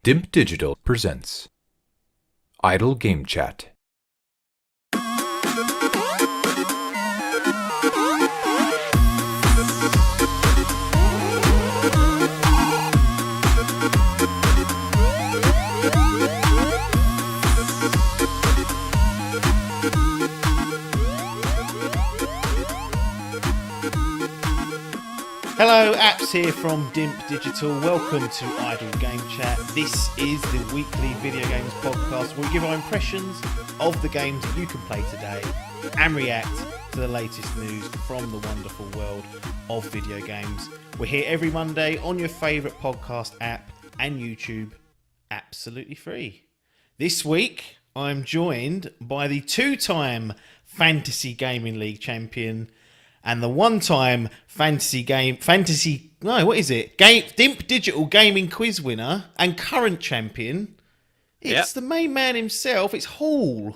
Dimp Digital presents Idle Game Chat. Hello, Apps here from Dimp Digital. Welcome to Idle Game Chat. This is the weekly video games podcast where we give our impressions of the games that you can play today and react to the latest news from the wonderful world of video games. We're here every Monday on your favourite podcast app and YouTube, absolutely free. This week, I'm joined by the two-time Fantasy Gaming League champion and the one-time Dimp Digital Gaming quiz winner and current champion. It's the main man himself. It's Hall.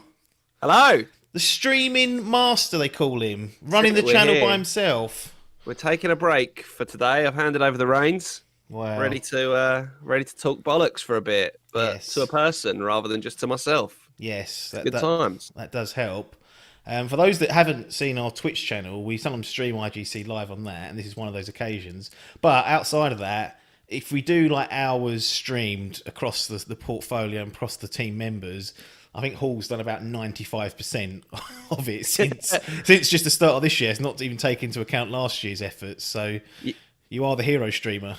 Hello. The streaming master, they call him. Running the channel by himself. We're taking a break for today. I've handed over the reins. Wow. Ready to talk bollocks for a bit, but to a person rather than just to myself. Yes. Good times. That does help. For those that haven't seen our Twitch channel, we sometimes stream IGC live on that, and this is one of those occasions. But outside of that, if we do like hours streamed across the portfolio and across the team members, I think Hall's done about 95% of it since just the start of this year. It's not to even take into account last year's efforts. So you are the hero streamer.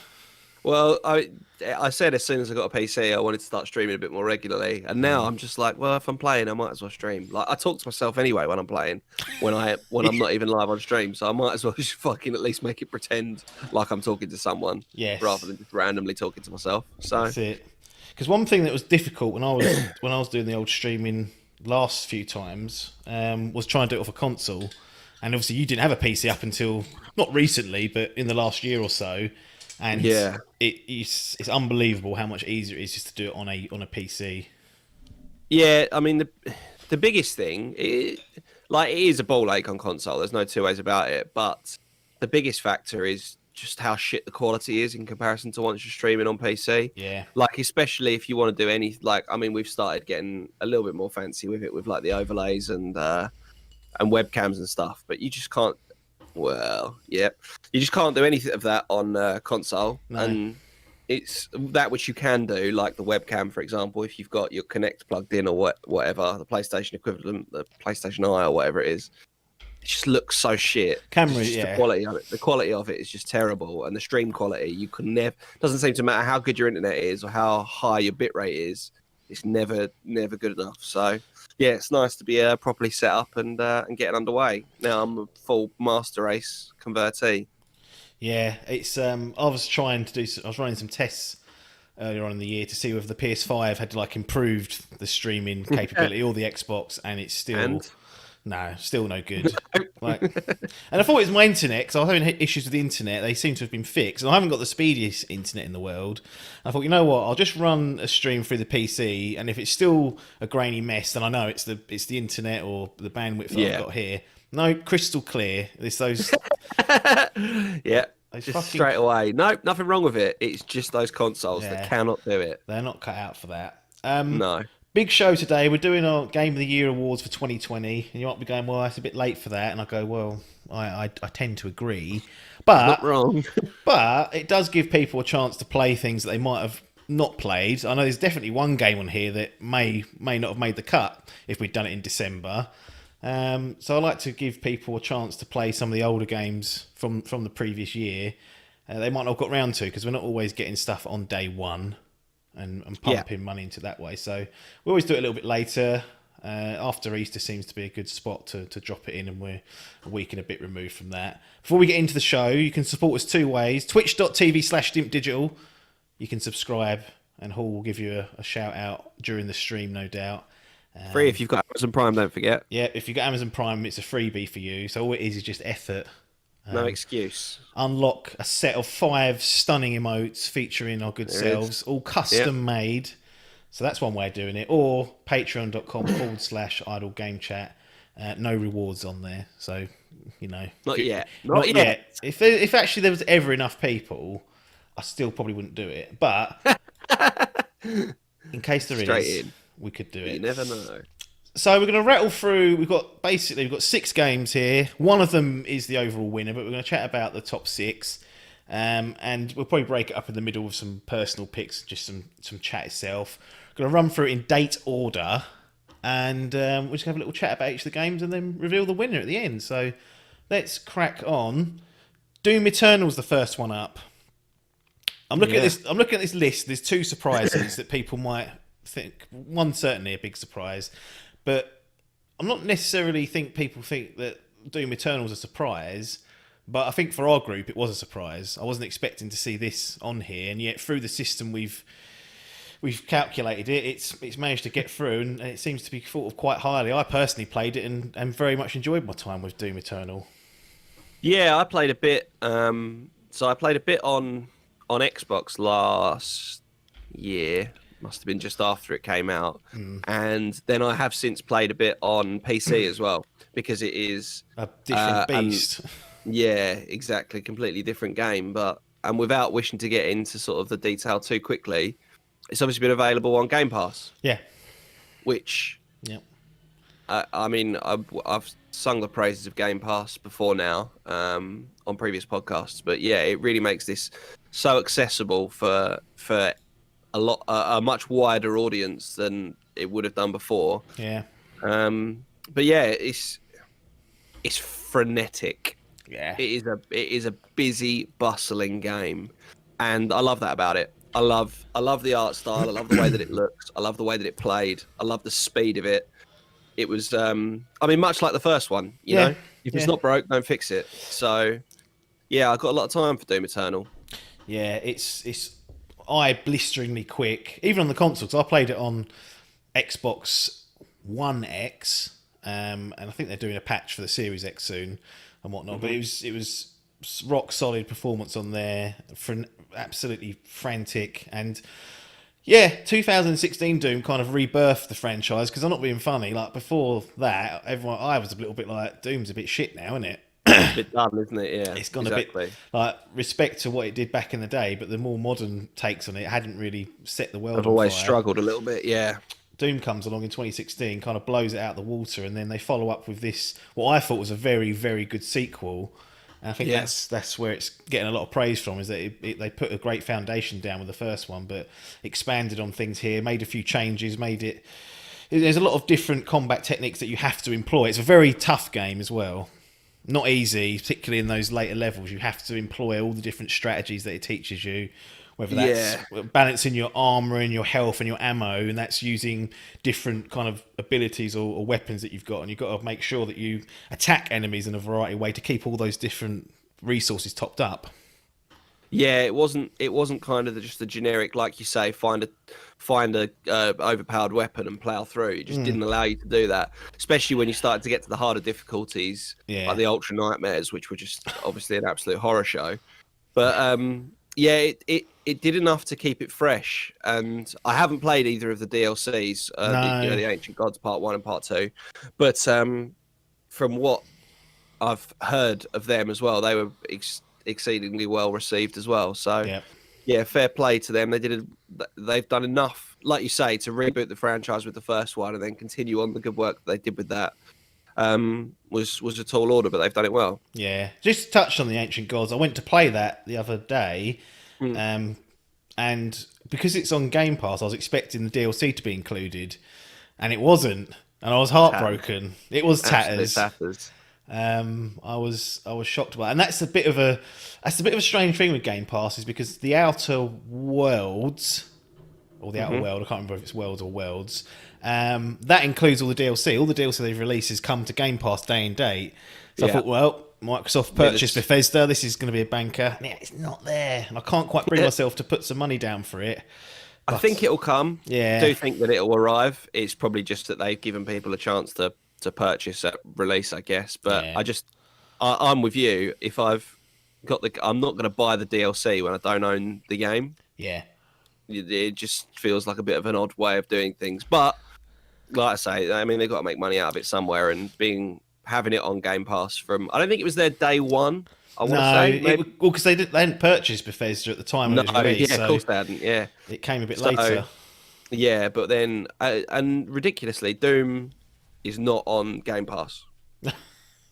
Well, I said as soon as I got a PC, I wanted to start streaming a bit more regularly, and now I'm just like, well, if I'm playing, I might as well stream. Like I talk to myself anyway when I'm playing, when I'm not even live on stream, so I might as well just fucking at least make it pretend like I'm talking to someone, rather than just randomly talking to myself. So that's it. Because one thing that was difficult when I was doing the old streaming last few times was trying to do it off a console, and obviously you didn't have a PC up until not recently, but in the last year or so. And it's unbelievable how much easier it is just to do it on a PC. Yeah, I mean the biggest thing, it is a ball ache on console. There's no two ways about it. But the biggest factor is just how shit the quality is in comparison to once you're streaming on PC. Yeah. Like especially if you want to do any we've started getting a little bit more fancy with it with like the overlays and webcams and stuff. But you just can't. Well, yeah, you just can't do anything of that on console, and it's that which you can do, like the webcam, for example, if you've got your Kinect plugged in or whatever, the PlayStation equivalent, the PlayStation Eye or whatever it is. It just looks so shit. The quality of it is just terrible, and the stream quality you can never. Doesn't seem to matter how good your internet is or how high your bitrate is. It's never good enough. So. Yeah, it's nice to be properly set up and getting underway. Now I'm a full master race convertee. Yeah, it's. I was running some tests earlier on in the year to see whether the PS5 had improved the streaming capability or the Xbox, and it's still no good. And I thought it was my internet because I was having issues with the internet. They seem to have been fixed, and I haven't got the speediest internet in the world. And I thought, you know what? I'll just run a stream through the PC, and if it's still a grainy mess, then I know it's the internet or the bandwidth that I've got here. No, crystal clear. It's those. Straight away. Nope, nothing wrong with it. It's just those consoles that cannot do it. They're not cut out for that. No. Big show today. We're doing our Game of the Year awards for 2020. And you might be going, well, it's a bit late for that. And I go, well, I tend to agree. But not wrong. But it does give people a chance to play things that they might have not played. I know there's definitely one game on here that may not have made the cut if we'd done it in December. So I like to give people a chance to play some of the older games from the previous year. They might not have got round to because we're not always getting stuff on day one. And pumping money into that way. So we always do it a little bit later. After Easter seems to be a good spot to drop it in, and we're a week and a bit removed from that. Before we get into the show, you can support us two ways. Twitch.tv/DimpDigital. You can subscribe, and Hall will give you a shout out during the stream, no doubt. Free if you've got Amazon Prime, don't forget. Yeah, if you've got Amazon Prime, it's a freebie for you. So all it is just effort. No excuse. Unlock a set of 5 stunning emotes featuring our good selves, all custom made. So that's one way of doing it. Or patreon.com/idle game chat. No rewards on there. So, Not yet. If actually there was ever enough people, I still probably wouldn't do it. But In case there Straight is, in. we could do You it. never know. So we're going to rattle through. We've got 6 games here. One of them is the overall winner, but we're going to chat about the top 6. And we'll probably break it up in the middle with some personal picks, just some chat itself. We're going to run through it in date order, and we'll just have a little chat about each of the games and then reveal the winner at the end. So let's crack on. Doom Eternal's the first one up. I'm looking at this. I'm looking at this list. There's 2 surprises that people might think. One certainly a big surprise, but I'm not necessarily think people think that Doom Eternal's a surprise. But I think for our group it was a surprise. I wasn't expecting to see this on here, and yet through the system we've calculated it, it's managed to get through, and it seems to be thought of quite highly. I personally played it and very much enjoyed my time with Doom Eternal. Yeah, I played a bit. So I played a bit on Xbox last year. Must have been just after it came out, and then I have since played a bit on PC as well, because it is A different beast. Yeah, exactly. Completely different game. And without wishing to get into sort of the detail too quickly, it's obviously been available on Game Pass. Yeah. Which, yeah. I mean, I've sung the praises of Game Pass before now on previous podcasts. But yeah, it really makes this so accessible for a much wider audience than it would have done before. Yeah. But yeah, it's frenetic. Yeah. It is a busy, bustling game, and I love that about it. I love the art style. I love the way that it looks. I love the way that it played. I love the speed of it. It was, I mean, much like the first one. You know, if it's not broke, don't fix it. So, yeah, I got a lot of time for Doom Eternal. Yeah, it's eye-blisteringly quick, even on the console. Because I played it on Xbox One X, and I think they're doing a patch for the Series X soon and whatnot. But it was rock solid performance on there, absolutely frantic. And yeah, 2016 Doom kind of rebirthed the franchise, because I'm not being funny. Like before that, I was a little bit like, Doom's a bit shit now, isn't it? A bit done, isn't it? Yeah, it's gone exactly. a bit like respect to what it did back in the day, but the more modern takes on it hadn't really set the world. I've always struggled a little bit. Yeah. Doom comes along in 2016, kind of blows it out of the water, and then they follow up with this, what I thought was a very, very good sequel. And I think that's where it's getting a lot of praise from, is that they put a great foundation down with the first one, but expanded on things here, made a few changes, there's a lot of different combat techniques that you have to employ. It's a very tough game as well. Not easy, particularly in those later levels. You have to employ all the different strategies that it teaches you, whether that's balancing your armor and your health and your ammo, and that's using different kind of abilities or weapons that you've got, and you've got to make sure that you attack enemies in a variety of ways to keep all those different resources topped up. Yeah, it wasn't kind of just the generic, like you say, find a overpowered weapon and plow through. It just didn't allow you to do that, especially when you started to get to the harder difficulties, like the Ultra Nightmares, which were just obviously an absolute horror show. But yeah, it did enough to keep it fresh. And I haven't played either of the DLCs, the Ancient Gods Part 1 and Part 2, but from what I've heard of them as well, they were exceedingly well received as well. So yeah, fair play to them. They've done enough, like you say, to reboot the franchise with the first one and then continue on the good work that they did with that. Was a tall order, but they've done it well. Yeah, just to touch on the Ancient Gods, I went to play that the other day, and because it's on Game Pass, I was expecting the DLC to be included, and it wasn't, and I was heartbroken. It was tatters. I was shocked by it. And that's a bit of a strange thing with Game Pass, is because the Outer Worlds, or the Outer World, I can't remember if it's Worlds or Worlds, that includes all the DLC. All the DLC they've released has come to Game Pass day and date. So I thought, well, Microsoft purchased Bethesda, this is going to be a banker. Yeah, it's not there, and I can't quite bring myself to put some money down for it. But I think it'll come. Yeah, I do think that it'll arrive. It's probably just that they've given people a chance to purchase at release, I guess. But I'm with you. If I've got I'm not going to buy the DLC when I don't own the game. Yeah, it just feels like a bit of an odd way of doing things. But like I say, I mean, they've got to make money out of it somewhere, and having it on Game Pass from, I don't think it was their day one. I want to say, because they hadn't purchased Bethesda at the time when it was released. Yeah, of course they hadn't. Yeah, it came a bit later. Yeah, but then and ridiculously, Doom is not on Game Pass.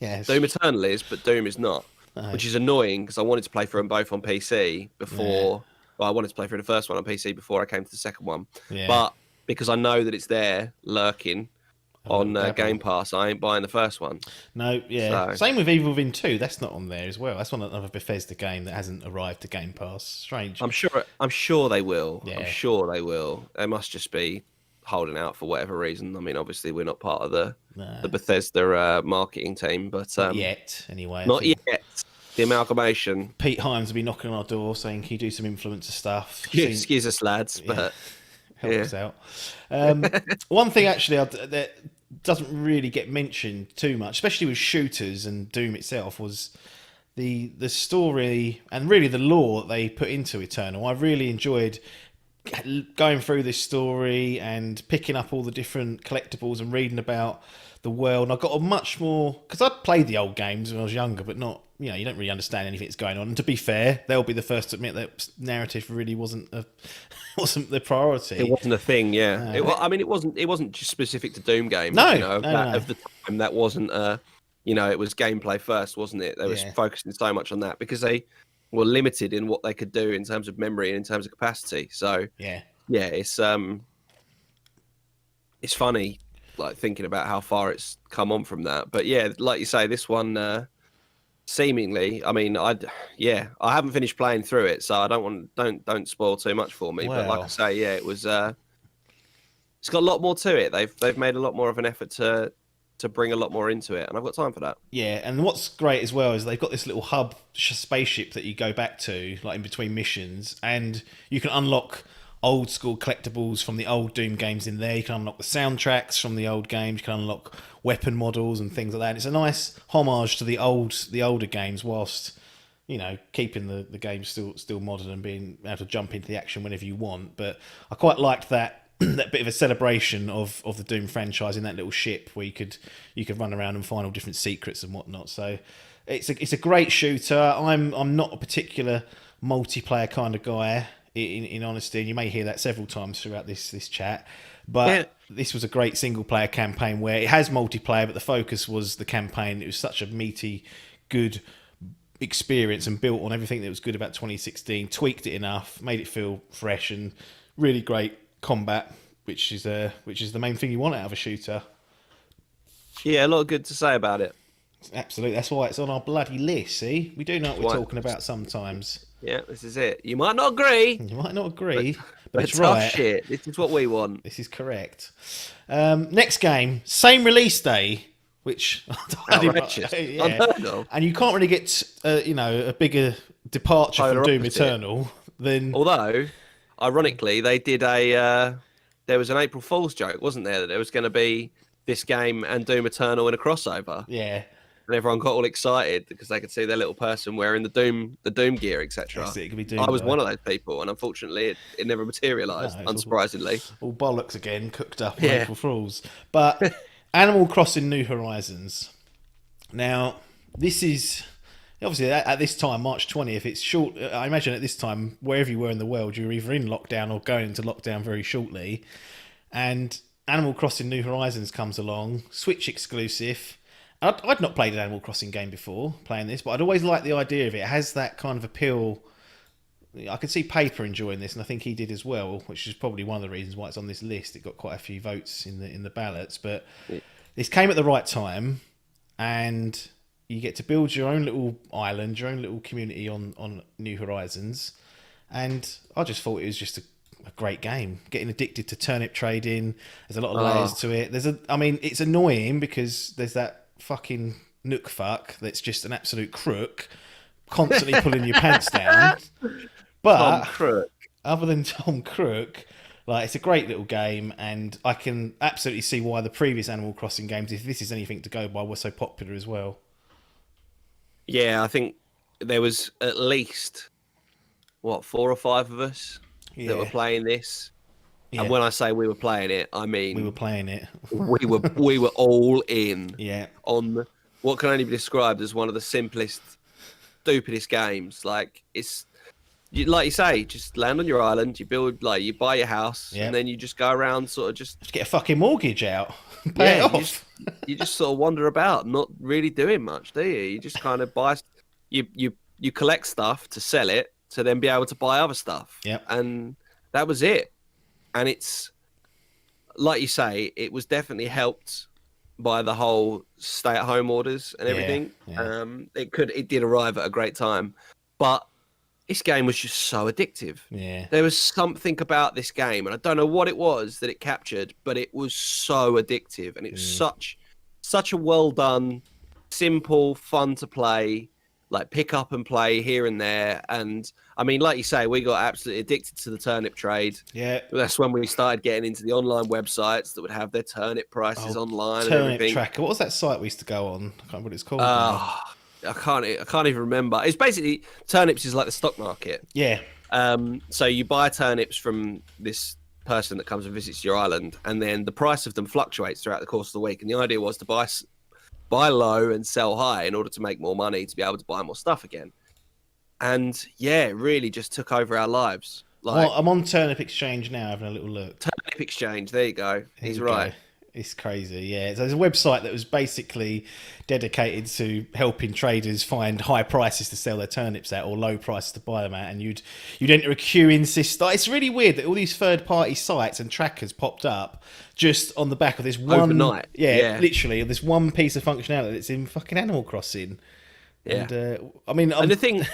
Yes. Doom Eternal is, but Doom is not, No. which is annoying because I wanted to play through them both on PC Yeah. before. Well, I wanted to play through the first one on PC before I came to the second one, Yeah. but because I know that it's there lurking Have a on little dabble. Game Pass, I ain't buying the first one. No, yeah. So Same with Evil Within 2. That's not on there as well. That's one another Bethesda game that hasn't arrived to Game Pass. Strange. I'm sure they will. I'm Yeah. sure they will. They must just be holding out for whatever reason. I mean, obviously we're not part of the No, Bethesda marketing team, but not yet. Anyway, I not think yet. The amalgamation. Pete Himes will be knocking on our door saying, "Can you do some influencer stuff?" Excuse us, lads, Yeah. but Help yeah. us out. One thing actually that doesn't really get mentioned too much, especially with shooters and Doom itself, was the story and really the lore that they put into Eternal. I really enjoyed going through this story and picking up all the different collectibles and reading about the world. And I got a much more, because I'd played the old games when I was younger, but not, you don't really understand anything that's going on. And to be fair, they'll be the first to admit that narrative really wasn't wasn't the priority. It wasn't a thing, yeah. I mean, it wasn't just specific to Doom games. No, At no. the time, that wasn't it was gameplay first, wasn't it? They was Yeah. focusing so much on that because they were limited in what they could do in terms of memory and in terms of capacity. So Yeah. yeah, it's funny, like thinking about how far it's come on from that. But yeah, like you say, this one seemingly, I mean, I haven't finished playing through it, so I don't spoil too much for me. But like I Well. say, yeah, it was it's got a lot more to it. They've made a lot more of an effort to bring a lot more into it, and I've got time for that. Yeah, and what's great as well is they've got this little hub spaceship that you go back to, like in between missions, and you can unlock old school collectibles from the old Doom games in there. You can unlock the soundtracks from the old games. You can unlock weapon models and things like that. And it's a nice homage to the older games, whilst keeping the game still modern and being able to jump into the action whenever you want. But I quite liked that. That bit of a celebration of the Doom franchise in that little ship where you could run around and find all different secrets and whatnot. So it's a great shooter. I'm not a particular multiplayer kind of guy in honesty, and you may hear that several times throughout this chat. But This was a great single player campaign where it has multiplayer, but the focus was the campaign. It was such a meaty, good experience and built on everything that was good about 2016. Tweaked it enough, made it feel fresh, and really great combat, which is the main thing you want out of a shooter. Yeah, a lot good to say about it. Absolutely, that's why it's on our bloody list. See, we do know what we're talking about sometimes. Yeah, this is it. You might not agree, You might not agree, but it's tough right. shit. This is what we want. This is correct. Next game, same release day, which Outrageous. Unheard of. and you can't really get a bigger departure Polar from Doom opposite. Eternal than Although, ironically, they did there was an April Fool's joke, wasn't there? That there was going to be this game and Doom Eternal in a crossover, yeah. and everyone got all excited because they could see their little person wearing the Doom gear, etc. Yes, it could be Doom, I was though. one of those people, and unfortunately, it never materialised. No, it's Unsurprisingly, all bollocks again, cooked up on Yeah. April Fools. But Animal Crossing New Horizons. Now, this is obviously at this time, March 20th. It's short. I imagine at this time, wherever you were in the world, you're either in lockdown or going into lockdown very shortly. And Animal Crossing New Horizons comes along, Switch exclusive. I'd not played an Animal Crossing game before playing this, but I'd always liked the idea of it. It has that kind of appeal. I could see Paper enjoying this, and I think he did as well, which is probably one of the reasons why it's on this list. It got quite a few votes in the ballots, but this came at the right time, and you get to build your own little island, your own little community on New Horizons, and I just thought it was just a great game. Getting addicted to turnip trading, there's a lot of layers to it. It's annoying because there's that fucking nook fuck that's just an absolute crook, constantly pulling your pants down. But Tom Crook. other than Tom Crook, like, it's a great little game, and I can absolutely see why the previous Animal Crossing games, if this is anything to go by, were so popular as well. Yeah, I think there was at least 4 or 5 of us that were playing this. Yeah. And when I say we were playing it, I mean We were playing it. we were all in Yeah. on what can only be described as one of the simplest, stupidest games. Like, it's like you say, just land on your island. You build like you buy your house, Yep. and then you just go around, sort of just get a fucking mortgage out, pay it off. you just sort of wander about, not really doing much, do you? You just kind of buy, you collect stuff to sell it to then be able to buy other stuff. Yep. And that was it. And it's like you say, it was definitely helped by the whole stay-at-home orders and everything. Yeah. It did arrive at a great time, but this game was just so addictive. Yeah. There was something about this game, and I don't know what it was that it captured, but it was so addictive, and it was such a well done, simple, fun to play, like pick up and play here and there. And I mean, like you say, we got absolutely addicted to the turnip trade. Yeah. That's when we started getting into the online websites that would have their turnip prices online and Turnip everything. Tracker. What was that site we used to go on? I can't remember what it's called. Now. I can't even remember. It's basically turnips is like the stock market. Yeah. So you buy turnips from this person that comes and visits your island, and then the price of them fluctuates throughout the course of the week. And the idea was to buy low and sell high in order to make more money to be able to buy more stuff again. And yeah, it really just took over our lives. Like, I'm on Turnip Exchange now, having a little look. Turnip Exchange, there you go. He's Here we right. go. It's crazy, yeah. So there's a website that was basically dedicated to helping traders find high prices to sell their turnips at or low prices to buy them at, and you'd enter a queue in system. It's really weird that all these third-party sites and trackers popped up just on the back of this one Overnight. Yeah. literally this one piece of functionality that's in fucking Animal Crossing. Yeah. And I mean, And the thing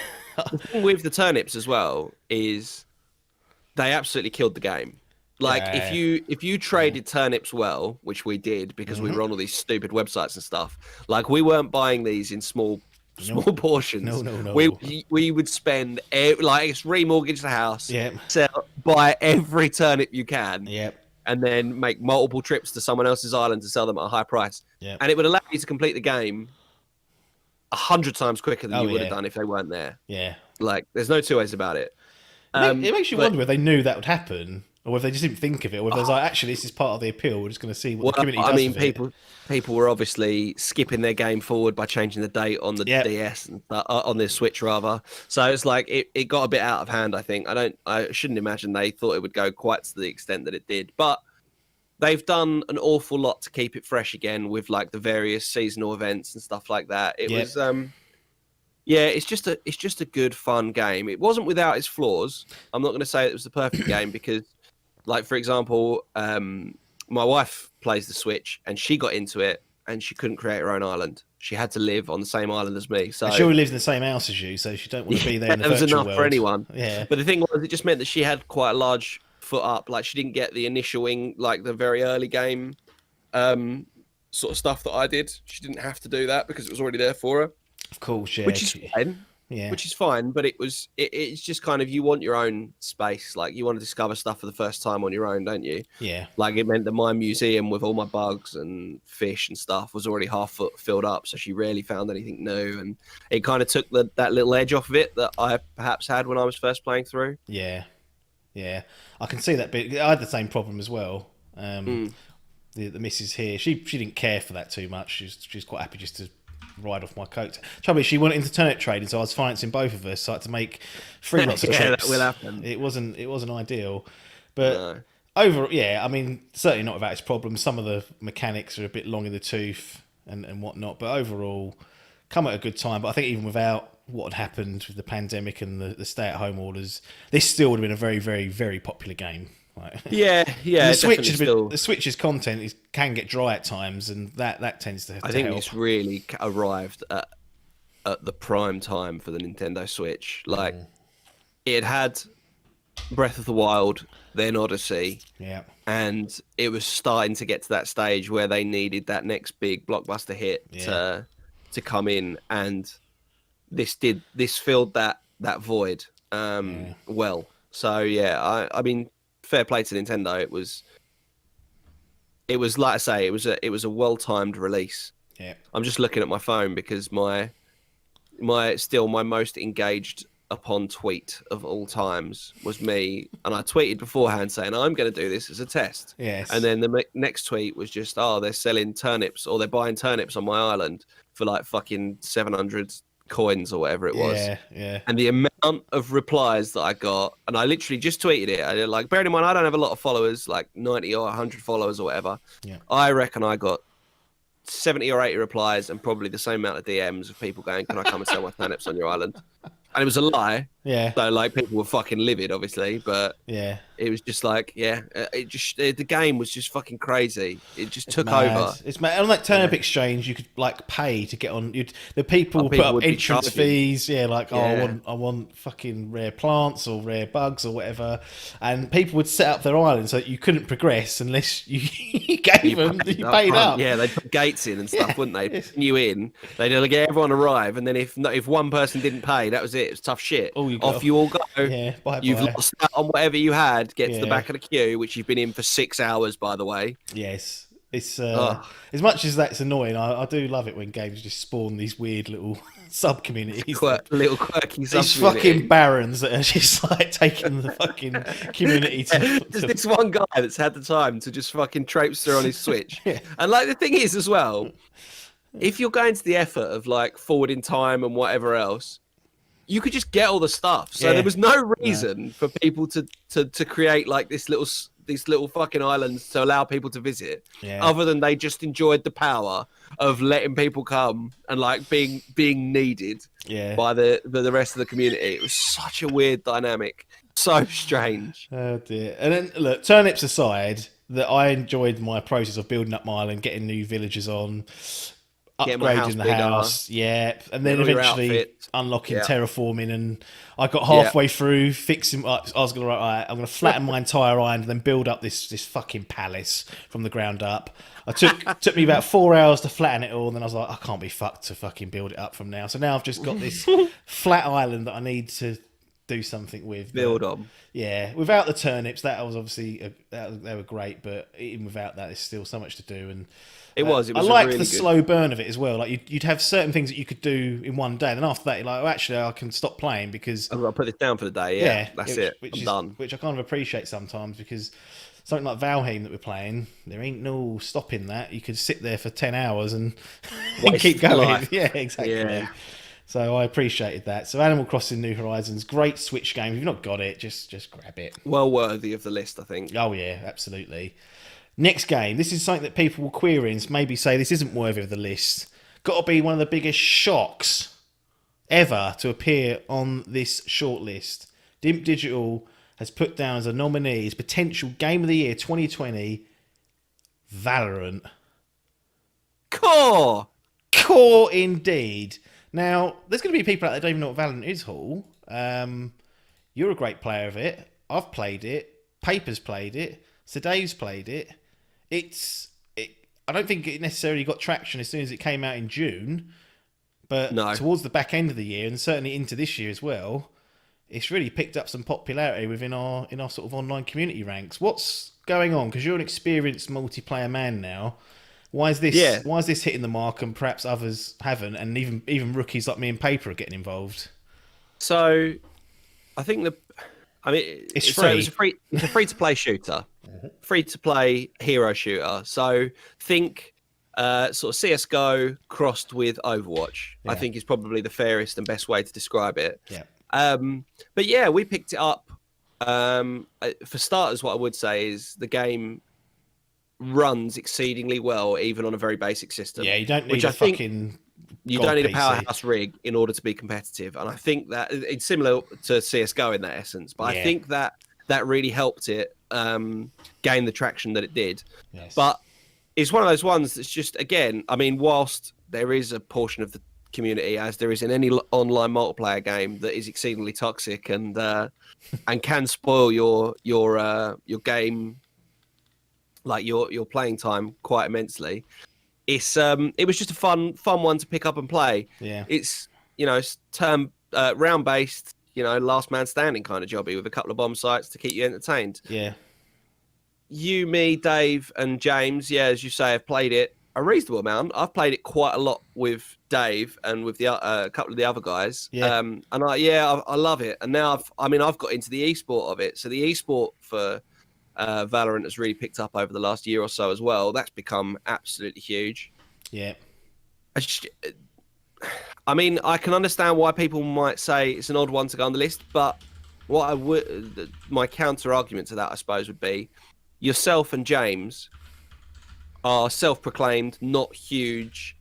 with the turnips as well is they absolutely killed the game. Like Yeah. if you traded turnips well, which we did because we were on all these stupid websites and stuff, like we weren't buying these in small portions. No. We would spend like it's remortgage the house, Yep. buy every turnip you can, Yep. and then make multiple trips to someone else's island to sell them at a high price. Yep. And it would allow you to complete the game 100 times quicker than you would have yeah. done if they weren't there. Yeah. Like there's no two ways about it. It makes you wonder if they knew that would happen, or if they just didn't think of it, or if they was like, actually, this is part of the appeal. We're just going to see what the community does. I mean, with people were obviously skipping their game forward by changing the date on the DS and on the Switch rather. So it's like it got a bit out of hand. I think I shouldn't imagine they thought it would go quite to the extent that it did, but they've done an awful lot to keep it fresh again with like the various seasonal events and stuff like that. It was yeah, it's just a good fun game. It wasn't without its flaws. I'm not going to say it was the perfect game because, like for example, my wife plays the Switch and she got into it and she couldn't create her own island. She had to live on the same island as me. So she already lives in the same house as you, so she don't want to be there. In the that was virtual enough world. for anyone. Yeah, but the thing was, it just meant that she had quite a large foot up. Like she didn't get the initial like the very early game sort of stuff that I did. She didn't have to do that because it was already there for her. Of course, yeah. Which is fine. Yeah. Which is fine, but it's just kind of you want your own space. Like you want to discover stuff for the first time on your own, don't you? Yeah. Like it meant that my museum with all my bugs and fish and stuff was already half filled up, so she rarely found anything new, and it kind of took that little edge off of it that I perhaps had when I was first playing through. Yeah. Yeah. I can see that bit. I had the same problem as well. The missus here, she didn't care for that too much. She's quite happy just to ride off my coat. Trouble is, she went into turnip trading, so I was financing both of us. So I had to make 3 lots of trips. That will happen. It wasn't ideal, but overall, yeah. I mean, certainly not without its problems. Some of the mechanics are a bit long in the tooth and whatnot, but overall, come at a good time. But I think even without what had happened with the pandemic and the stay-at-home orders, this still would have been a very, very, very popular game. Right? Yeah. The Switch's content can get dry at times, and that tends to. I think help. it's really arrived at the prime time for the Nintendo Switch. Like it had Breath of the Wild, then Odyssey, and it was starting to get to that stage where they needed that next big blockbuster hit to come in, and this filled that void well. So yeah, I mean. Fair play to Nintendo. It was like I say, it was a well-timed release. Yeah. I'm just looking at my phone because my most engaged upon tweet of all times was me, and I tweeted beforehand saying I'm going to do this as a test. Yes. And then the next tweet was just, they're selling turnips or they're buying turnips on my island for like fucking 700 coins or whatever it was. Yeah. And the amount of replies that I got, and I literally just tweeted it. I did, like, bearing in mind, I don't have a lot of followers, like 90 or 100 followers or whatever. Yeah. I reckon I got 70 or 80 replies and probably the same amount of DMs of people going, "Can I come and sell my turnips on your island?" And it was a lie. Yeah. So, like, people were fucking livid, obviously, but Yeah. it was just like, the game was just fucking crazy. It just took Mad. over. It's mad. On that turnip exchange, you could like pay to get on. The people Oh, put people up would be entrance charging. fees. Yeah, like Yeah. I want fucking rare plants or rare bugs or whatever, and people would set up their island so that you couldn't progress unless you gave them. You paid front. up. Yeah, they'd put gates in and stuff, Yeah. wouldn't they? Putting you in, they'd get everyone arrive, and then if one person didn't pay, that was it. It was tough shit. Oh, you got Off you all go. Yeah, bye You've bye. lost out on whatever you had. Get to the Yeah. back of the queue, which you've been in for 6 hours, by the way. Yes. It's Ugh. as much as that's annoying, I do love it when games just spawn these weird little sub communities. Little quirky These sub-community. fucking barons that are just like taking the fucking community to There's this one guy that's had the time to just fucking traipse through on his Switch. Yeah. And like the thing is as well, if you're going to the effort of like forwarding time and whatever else, you could just get all the stuff. So Yeah. there was no reason for people to create like these little fucking islands to allow people to visit, Yeah. other than they just enjoyed the power of letting people come and like being needed Yeah. by the rest of the community. It was such a weird dynamic, so strange. Oh dear. And then look, turnips aside, that I enjoyed my process of building up my island, getting new villagers on, Getting my house upgrading the bigger. house, yeah, and then Getting all your eventually outfits. unlocking Yeah. terraforming. And I got halfway through fixing. I was gonna I'm gonna flatten my entire island and then build up this fucking palace from the ground up. Took me about 4 hours to flatten it all, and then I was like, I can't be fucked to fucking build it up from now. So now I've just got this flat island that I need to do something with. Build But, on. yeah, without the turnips, that was obviously they were great, but even without that, there's still so much to do. And It was. I a liked really the good... slow burn of it as well. Like you'd have certain things that you could do in one day, and then after that, you're like, oh, actually, I can stop playing because I've got to put this down for the day. Yeah, that's it. I'm done. Which I kind of appreciate sometimes, because something like Valheim that we're playing, there ain't no stopping that. You could sit there for 10 hours and, and Waste keep going. life. Yeah, exactly. Yeah. So I appreciated that. So Animal Crossing New Horizons, great Switch game. If you've not got it, just grab it. Well worthy of the list, I think. Oh yeah, absolutely. Next game. This is something that people will query and maybe say this isn't worthy of the list. Got to be one of the biggest shocks ever to appear on this shortlist. Dimp Digital has put down as a nominee as potential Game of the Year 2020, Valorant. Core. Core indeed. Now, there's going to be people out there that don't even know what Valorant is, Hall. You're a great player of it. I've played it. Paper's played it. Sir Dave's played it. I don't think it necessarily got traction as soon as it came out in June, but No. towards the back end of the year and certainly into this year as well, it's really picked up some popularity within our sort of online community ranks. What's going on? Because you're an experienced multiplayer man now. Why is this? Yeah. Why is this hitting the mark and perhaps others haven't? And even rookies like me and Paper are getting involved. So, I think It's it's a free to play shooter, free to play hero shooter. So think sort of CS:GO crossed with Overwatch. I Yeah. think is probably the fairest and best way to describe it. Yeah. But yeah, we picked it up. For starters, what I would say is the game runs exceedingly well, even on a very basic system. Yeah, you don't need which a I think fucking. you God don't need a PC. powerhouse rig in order to be competitive, and I think that it's similar to CS:GO in that essence. But Yeah. I think that really helped it gain the traction that it did. Yes. But it's one of those ones that's just, again, I mean, whilst there is a portion of the community, as there is in any online multiplayer game, that is exceedingly toxic and can spoil your game, like your playing time quite immensely. It was just a fun one to pick up and play. Yeah. It's it's round based, last man standing kind of jobby with a couple of bomb sites to keep you entertained. Yeah. You, me, Dave, and James, yeah, as you say, have played it a reasonable amount. I've played it quite a lot with Dave and with the a couple of the other guys. Yeah. And I love it. And now I've got into the esport of it. So the esport for Valorant has really picked up over the last year or so as well. That's become absolutely huge. Yeah. I mean, I can understand why people might say it's an odd one to go on the list, but what I would, my counter argument to that, I suppose, would be yourself and James are self-proclaimed, not huge,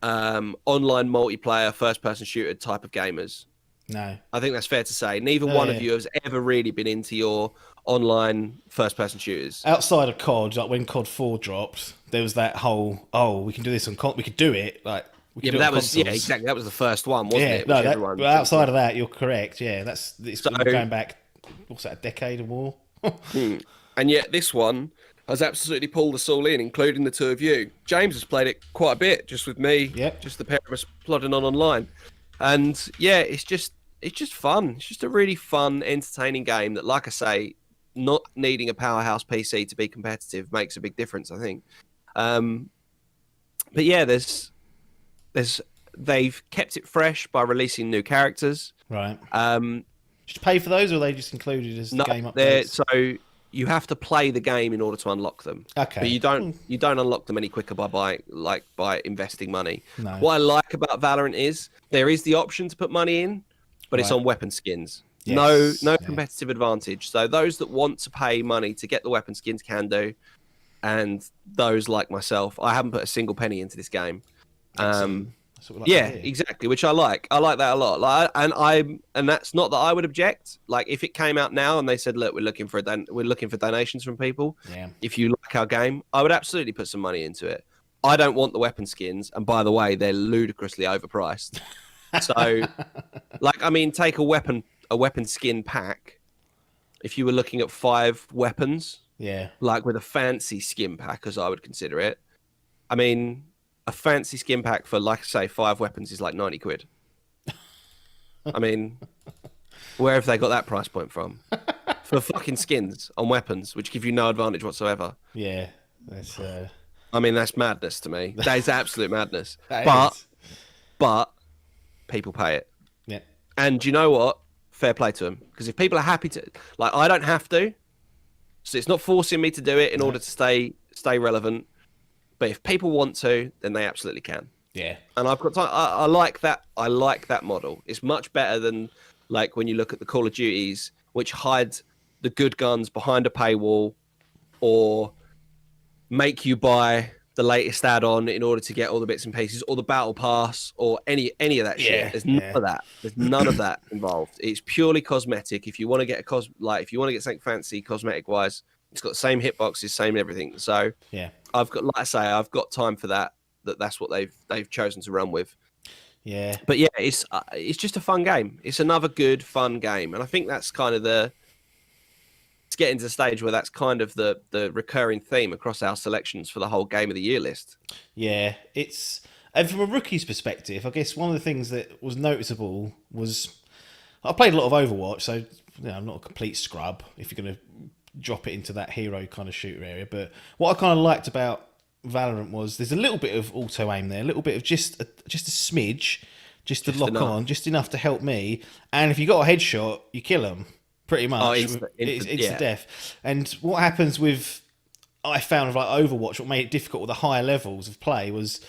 online multiplayer, first-person shooter type of gamers. No. I think that's fair to say. Neither one of you has ever really been into your online first-person shooters. Outside of COD, like when COD 4 dropped, there was that whole, we can do this on we could do it. Like, we Yeah, could do but it that on was consoles. exactly, that was the first one, wasn't it? No, Which but outside of that, you're correct. Yeah, it's going back, what's that, a decade or more? And yet this one has absolutely pulled us all in, including the two of you. James has played it quite a bit, just with me, just the pair of us plodding on online. And yeah, it's just fun. It's just a really fun, entertaining game that, like I say, not needing a powerhouse PC to be competitive makes a big difference, I think. But yeah, they've kept it fresh by releasing new characters. Right. Um, Did you pay for those, or are they just included as the game updates? So you have to play the game in order to unlock them. Okay. But you don't unlock them any quicker by investing money. No. What I like about Valorant is there is the option to put money in, but it's on weapon skins. Yes. No competitive advantage. So those that want to pay money to get the weapon skins can do, and those like myself, I haven't put a single penny into this game. Exactly, which I like. I like that a lot. And that's not that I would object. Like if it came out now and they said, "Look, we're looking for donations from people. Yeah. If you like our game," I would absolutely put some money into it. I don't want the weapon skins, and by the way, they're ludicrously overpriced. So, like, I mean, take a weapon skin pack. If you were looking at 5 weapons, like with a fancy skin pack, as I would consider it, I mean, a fancy skin pack for, like I say, 5 weapons is like 90 quid. I mean, where have they got that price point from? For fucking skins on weapons, which give you no advantage whatsoever. Yeah, that's. I mean, that's madness to me. That is absolute madness. But people pay it. Yeah. And you know what? Fair play to them. Because if people are happy to, like, I don't have to, so it's not forcing me to do it in order to stay relevant. But if people want to, then they absolutely can. Yeah. And I've got time. I like that. I like that model. It's much better than like when you look at the Call of Duties, which hide the good guns behind a paywall, or make you buy the latest add-on in order to get all the bits and pieces, or the battle pass, or any of that shit. There's none of that. There's none of that involved. It's purely cosmetic. If you want to get if you want to get something fancy cosmetic-wise, it's got the same hitboxes, same everything. So I've got, like I say, I've got time for that. That's what they've chosen to run with. Yeah. But yeah, it's just a fun game. It's another good fun game, and I think that's kind of it's getting to the stage where that's kind of the recurring theme across our selections for the whole game of the year list. Yeah, and from a rookie's perspective, I guess one of the things that was noticeable was I played a lot of Overwatch, so I'm not a complete scrub if you're going to drop it into that hero kind of shooter area. But what I kind of liked about Valorant was there's a little bit of auto aim there, a little bit of just a smidge, just to lock on, just enough to help me. And if you got a headshot, you kill them. Pretty much, it's death. And what happens with, I found like Overwatch, what made it difficult with the higher levels of play was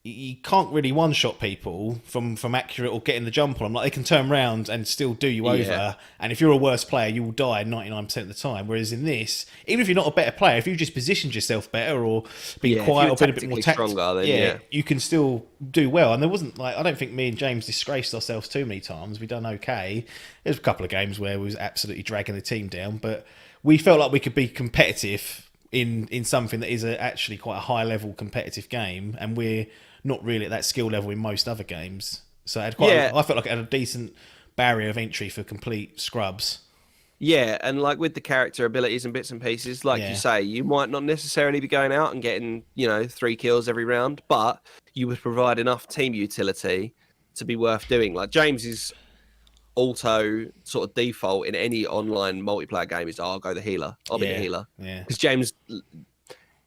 you can't really one-shot people from accurate or getting the jump on them. Like they can turn around and still do you over, and if you're a worse player, you will die 99% of the time. Whereas in this, even if you're not a better player, if you just positioned yourself better or been quiet or been a bit more stronger, then you can still do well. And there wasn't like, I don't think me and James disgraced ourselves too many times. We done okay. There's a couple of games where we was absolutely dragging the team down, but we felt like we could be competitive in something that is actually quite a high level competitive game, and we're not really at that skill level in most other games. So I felt like it had a decent barrier of entry for complete scrubs. Yeah, and like with the character abilities and bits and pieces, like you say, you might not necessarily be going out and getting, 3 kills every round, but you would provide enough team utility to be worth doing. Like James's auto sort of default in any online multiplayer game is, I'll go the healer. I'll be the healer. Yeah. Because James,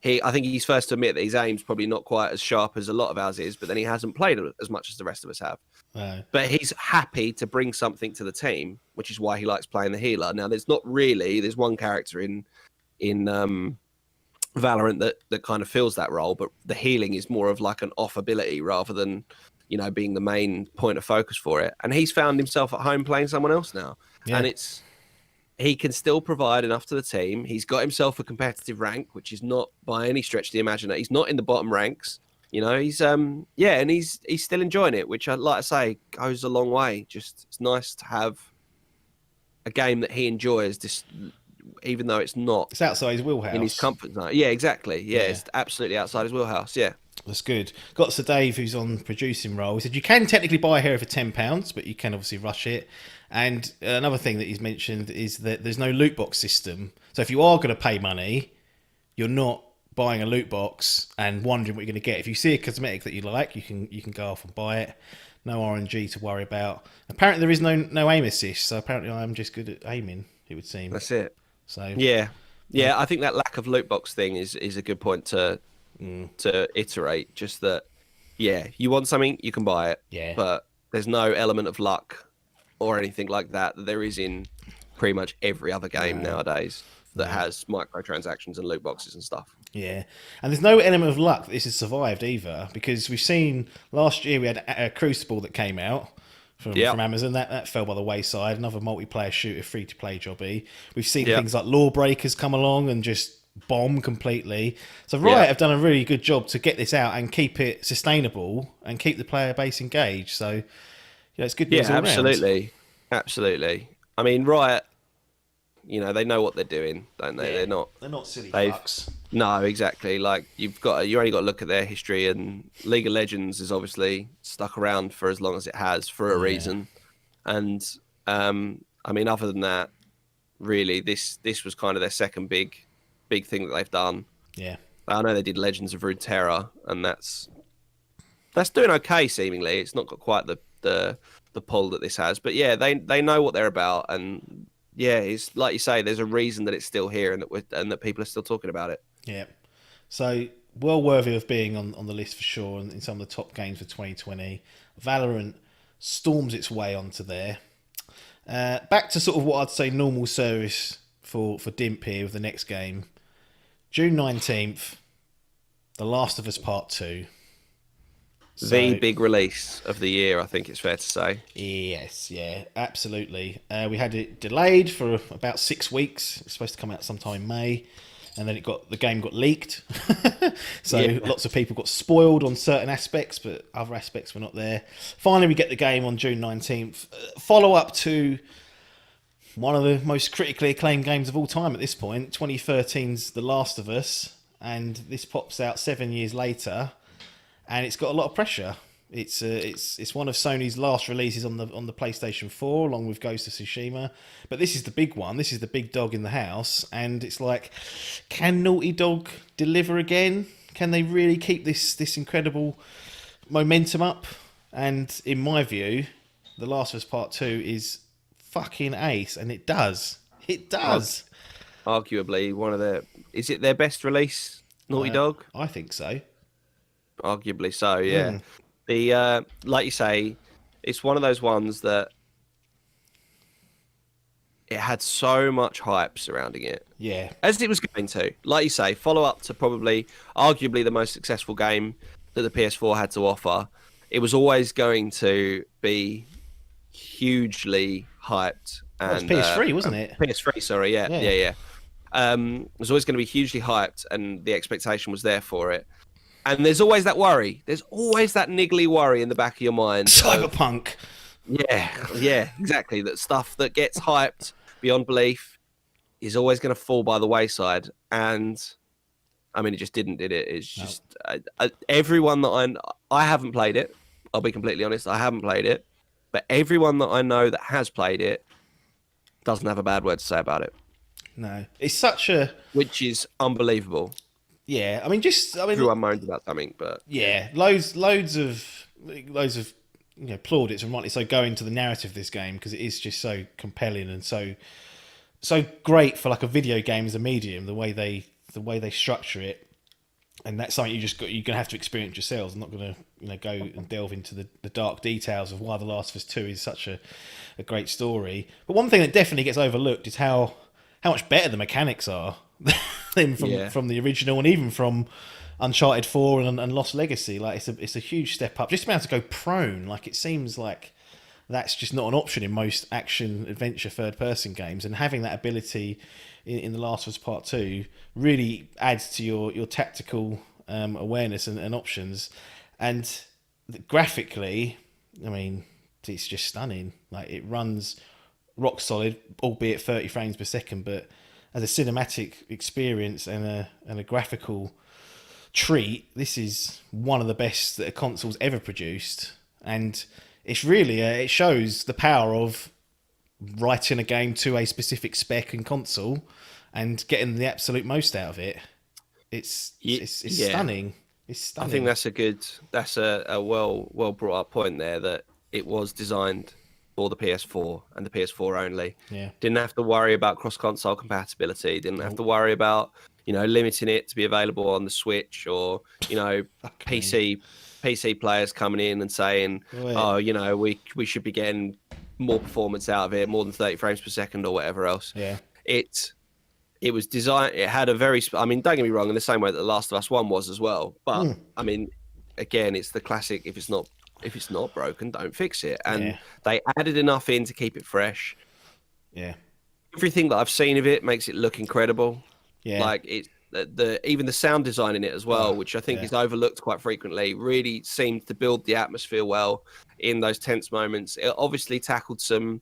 I think he's first to admit that his aim's probably not quite as sharp as a lot of ours is, but then he hasn't played as much as the rest of us have. Right. But he's happy to bring something to the team, which is why he likes playing the healer. Now, there's one character in Valorant that kind of fills that role, but the healing is more of like an off ability rather than, you know, being the main point of focus for it. And he's found himself at home playing someone else now. Yeah. And he can still provide enough to the team. He's got himself a competitive rank, which is not by any stretch of the imagination. He's not in the bottom ranks. You know, he's and he's still enjoying it, which I like to say goes a long way. Just it's nice to have a game that he enjoys, this, even though it's not. It's outside his wheelhouse. In his comfort zone. Yeah, exactly. Yeah, it's absolutely outside his wheelhouse. Yeah. That's good. Got Sir Dave, who's on producing role. He said you can technically buy a hero for £10, but you can obviously rush it. And another thing that he's mentioned is that there's no loot box system. So if you are going to pay money, you're not buying a loot box and wondering what you're going to get. If you see a cosmetic that you like, you can go off and buy it. No RNG to worry about. Apparently there is no aim assist, so apparently I'm just good at aiming, it would seem. That's it. So yeah, I think that lack of loot box thing is a good point to iterate. Just that, you want something, you can buy it, but there's no element of luck or anything like that there is in pretty much every other game nowadays that has microtransactions and loot boxes and stuff. Yeah, and there's no element of luck that this has survived either, because we've seen last year we had a Crucible that came out from Amazon. That fell by the wayside. Another multiplayer shooter, free-to-play jobby. We've seen things like Lawbreakers come along and just bomb completely. So Riot have done a really good job to get this out and keep it sustainable and keep the player base engaged. So, it's good news all round. Absolutely. I mean, Riot, they know what they're doing, don't they? Yeah. They're not silly fucks. No, exactly. Like you only got to look at their history, and League of Legends is obviously stuck around for as long as it has for a reason. And I mean, other than that, really, this was kind of their second big thing that they've done. Yeah, I know they did Legends of Runeterra, and that's doing okay seemingly. It's not got quite the pull that this has, but they know what they're about, and it's like you say, there's a reason that it's still here and that people are still talking about it. Yeah, so well worthy of being on the list for sure, and in some of the top games for 2020. Valorant storms its way onto there. Back to sort of what I'd say normal service for Dimp here with the next game. June 19th, The Last of Us Part 2. The big release of the year, I think it's fair to say. Yes, absolutely. We had it delayed for about 6 weeks. It was supposed to come out sometime in May, and then the game got leaked. So lots of people got spoiled on certain aspects, but other aspects were not there. Finally, we get the game on June 19th. Follow up to one of the most critically acclaimed games of all time at this point, 2013's The Last of Us, and this pops out 7 years later. And it's got a lot of pressure. It's one of Sony's last releases on the PlayStation 4, along with Ghost of Tsushima. But this is the big one. This is the big dog in the house. And it's like, can Naughty Dog deliver again? Can they really keep this incredible momentum up? And in my view, The Last of Us Part 2 is fucking ace, and it does. It does. Arguably is it their best release, Naughty Dog? I think so. Arguably so, yeah. The like you say, it's one of those ones that it had so much hype surrounding it. Yeah. As it was going to. Like you say, follow up to probably arguably the most successful game that the PS4 had to offer. It was always going to be hugely hyped. And it was PS3, wasn't it? PS3, sorry, yeah. It was always going to be hugely hyped, and the expectation was there for it. And there's always that worry. There's always that niggly worry in the back of your mind. Cyberpunk. Yeah, exactly. That stuff that gets hyped beyond belief is always going to fall by the wayside. And I mean, it just didn't, did it? It's just everyone that I haven't played it. I'll be completely honest. I haven't played it, but everyone that I know that has played it doesn't have a bad word to say about it. No, it's which is unbelievable. Yeah, I mean, everyone moans about something, but loads of plaudits and rightly so go into the narrative of this game, because it is just so compelling and so great for like a video game as a medium. The way they structure it, and that's something you're gonna have to experience yourselves. I'm not gonna go and delve into the dark details of why The Last of Us 2 is such a great story. But one thing that definitely gets overlooked is how much better the mechanics are. them Yeah. from the original, and even from Uncharted 4 and Lost Legacy. Like it's a huge step up. Just being able to go prone, like it seems like that's just not an option in most action adventure third person games, and having that ability in The Last of Us Part 2 really adds to your tactical awareness and options. And graphically, I mean, it's just stunning. Like it runs rock solid, albeit 30 frames per second, but as a cinematic experience and a graphical treat, this is one of the best that a console's ever produced. And it's really it shows the power of writing a game to a specific spec and console and getting the absolute most out of it. It's stunning. It's stunning. I think that's a well brought up point there, that it was designed for the PS4 and the PS4 only. Yeah. Didn't have to worry about cross console compatibility. Didn't have to worry about, limiting it to be available on the Switch, or, PC players coming in and saying, we should be getting more performance out of it, more than 30 frames per second or whatever else. Yeah. It was designed. It had a very. I mean, don't get me wrong. In the same way that The Last of Us 1 was as well. But I mean, again, it's the classic. If it's not broken, don't fix it. And they added enough in to keep it fresh. Yeah. Everything that I've seen of it makes it look incredible. Yeah. Like even the sound design in it as well, which I think is overlooked quite frequently, really seemed to build the atmosphere well in those tense moments. It obviously tackled some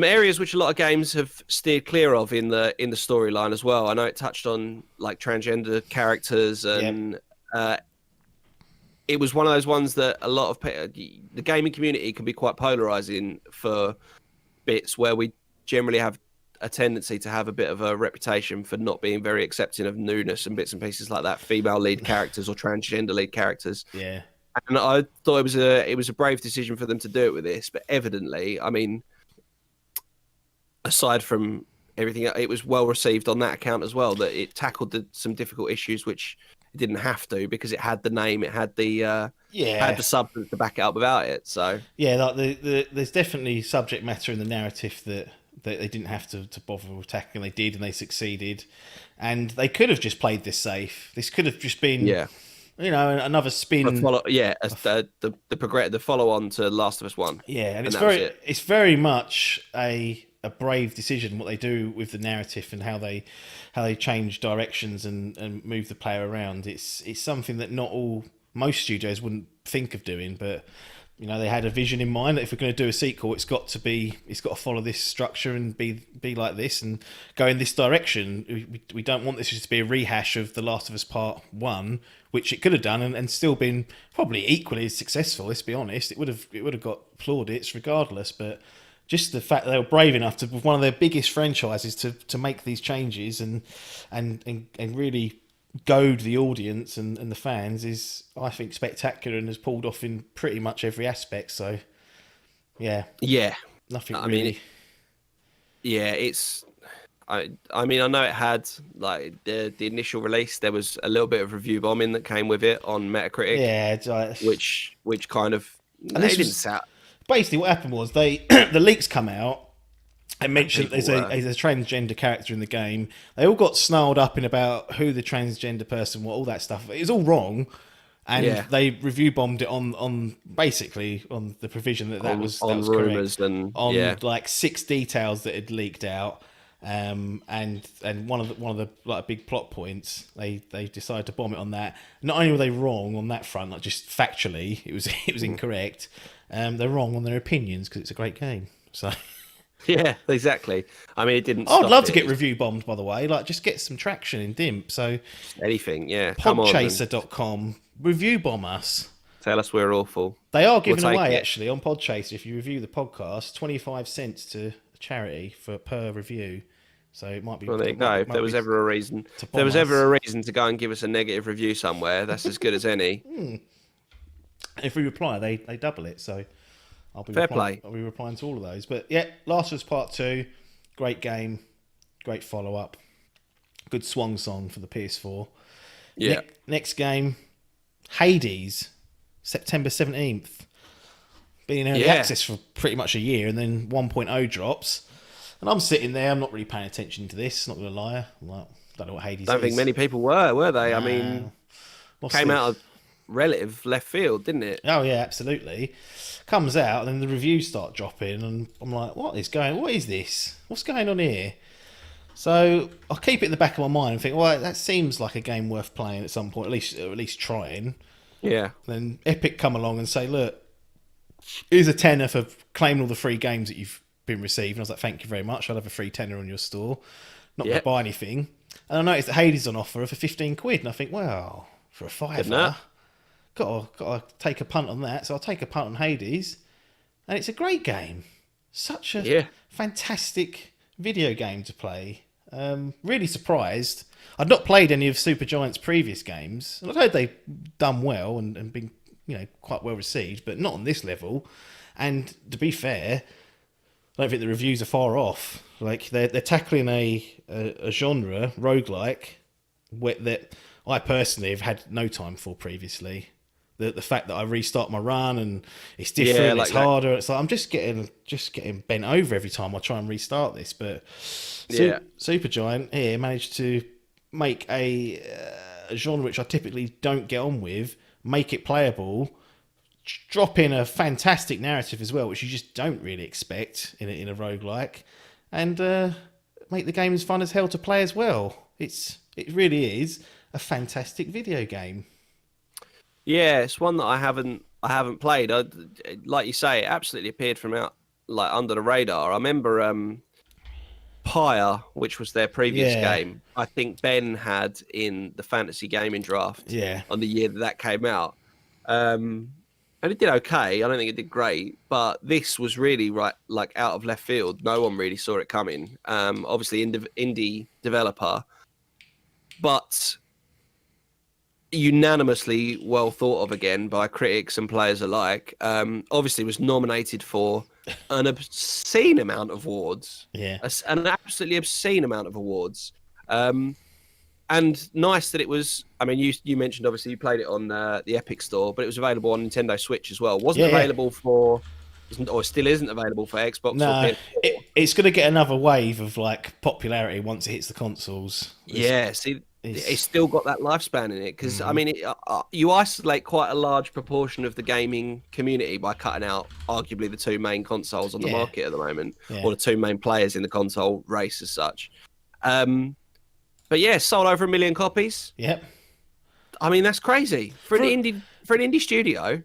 areas which a lot of games have steered clear of in the storyline as well. I know it touched on like transgender characters, and it was one of those ones that a lot of the gaming community can be quite polarizing for bits, where we generally have a tendency to have a bit of a reputation for not being very accepting of newness and bits and pieces like that, female lead characters or transgender lead characters. Yeah. And I thought it was a brave decision for them to do it with this, but evidently, I mean, aside from everything, it was well received on that account as well, that it tackled some difficult issues which it didn't have to, because it had the name, it had the had the substance to back it up without it. So like there's definitely subject matter in the narrative that they didn't have to bother with tackling. They did, and they succeeded. And they could have just played this safe. This could have just been another spin. The follow on to Last of Us 1. Yeah, and it's very much a brave decision what they do with the narrative and how they change directions and move the player around. It's something that most studios wouldn't think of doing, but they had a vision in mind that if we're going to do a sequel, it's got to follow this structure and be like this and go in this direction. We don't want this just to be a rehash of The Last of Us Part 1, which it could have done and still been probably equally as successful. Let's be honest, it would have got plaudits regardless. But just the fact that they were brave enough to, with one of their biggest franchises, to make these changes and really goad the audience and the fans is, I think, spectacular and has pulled off in pretty much every aspect. So, nothing really. It's. I mean, I know it had like the initial release. There was a little bit of review bombing that came with it on Metacritic. Yeah, which kind of. And basically, what happened was the leaks come out. I mentioned there's a transgender character in the game. They all got snarled up in about who the transgender person was, all that stuff. It was all wrong, and they review bombed it on basically on the provision that was rumours correct. And like 6 details that had leaked out, and one of the like big plot points. They decided to bomb it on that. Not only were they wrong on that front, like just factually, it was incorrect. They're wrong on their opinions because it's a great game. So. Yeah, exactly. I mean, it didn't. I'd love to get review bombed, by the way. Like, just get some traction in Dimp. So, anything, yeah. Podchaser.com. Review bomb us. Tell us we're awful. They are giving away, actually, on Podchaser, if you review the podcast, 25 cents to charity per review. So it might be. Well, there you go. If there was ever a reason, to go and give us a negative review somewhere, that's as good as any. If we reply, they double it. So. I'll be replying to all of those. But yeah, Last of Us Part 2, great game, great follow-up, good swan song for the PS4. Yeah. Next game, Hades, September 17th. Been in early access for pretty much a year, and then 1.0 drops. And I'm sitting there, I'm not really paying attention to this, not going to lie. I'm like, don't know what Hades Don't is. think many people were they? I mean, What's came this? out of relative left field, didn't it? Oh yeah, absolutely. Comes out and then the reviews start dropping, and I'm like, what is this? What's going on here? So I'll keep it in the back of my mind and think, well, that seems like a game worth playing at some point, at least trying. Yeah. Then Epic come along and say, look, here's a tenner for claiming all the free games that you've been receiving. I was like, thank you very much. I'll have a free tenner on your store. Not going to buy anything. And I noticed that Hades on offer for 15 quid. And I think, well, for a fiver, got to take a punt on that. So I'll take a punt on Hades. And it's a great game. Such a fantastic video game to play. Really surprised. I'd not played any of Supergiant's previous games. And I'd heard they'd done well and been, quite well received, but not on this level. And to be fair, I don't think the reviews are far off. Like they're tackling a genre, roguelike, that I personally have had no time for previously. The fact that I restart my run and it's different, it's harder. It's like I'm just getting bent over every time I try and restart this. But Supergiant here managed to make a genre which I typically don't get on with, make it playable, drop in a fantastic narrative as well, which you just don't really expect in a roguelike, and make the game as fun as hell to play as well. It really is a fantastic video game. Yeah, it's one that I haven't played. Like you say, it absolutely appeared from under the radar. I remember Pyre, which was their previous game. I think Ben had in the fantasy gaming draft on the year that came out. And it did okay. I don't think it did great, but this was really out of left field. No one really saw it coming. Obviously, indie developer, but unanimously well thought of again by critics and players alike. Obviously, was nominated for an obscene amount of awards. Yeah, an absolutely obscene amount of awards. And nice that it was. I mean, you mentioned obviously you played it on the Epic Store, but it was available on Nintendo Switch as well. Wasn't available for, or still isn't available for Xbox. No, it's going to get another wave of popularity once it hits the consoles. It's still got that lifespan in it because I mean, you isolate quite a large proportion of the gaming community by cutting out arguably the two main consoles on the market at the moment, or the two main players in the console race as such. But sold over 1 million copies. Yep. I mean, that's crazy for an indie studio.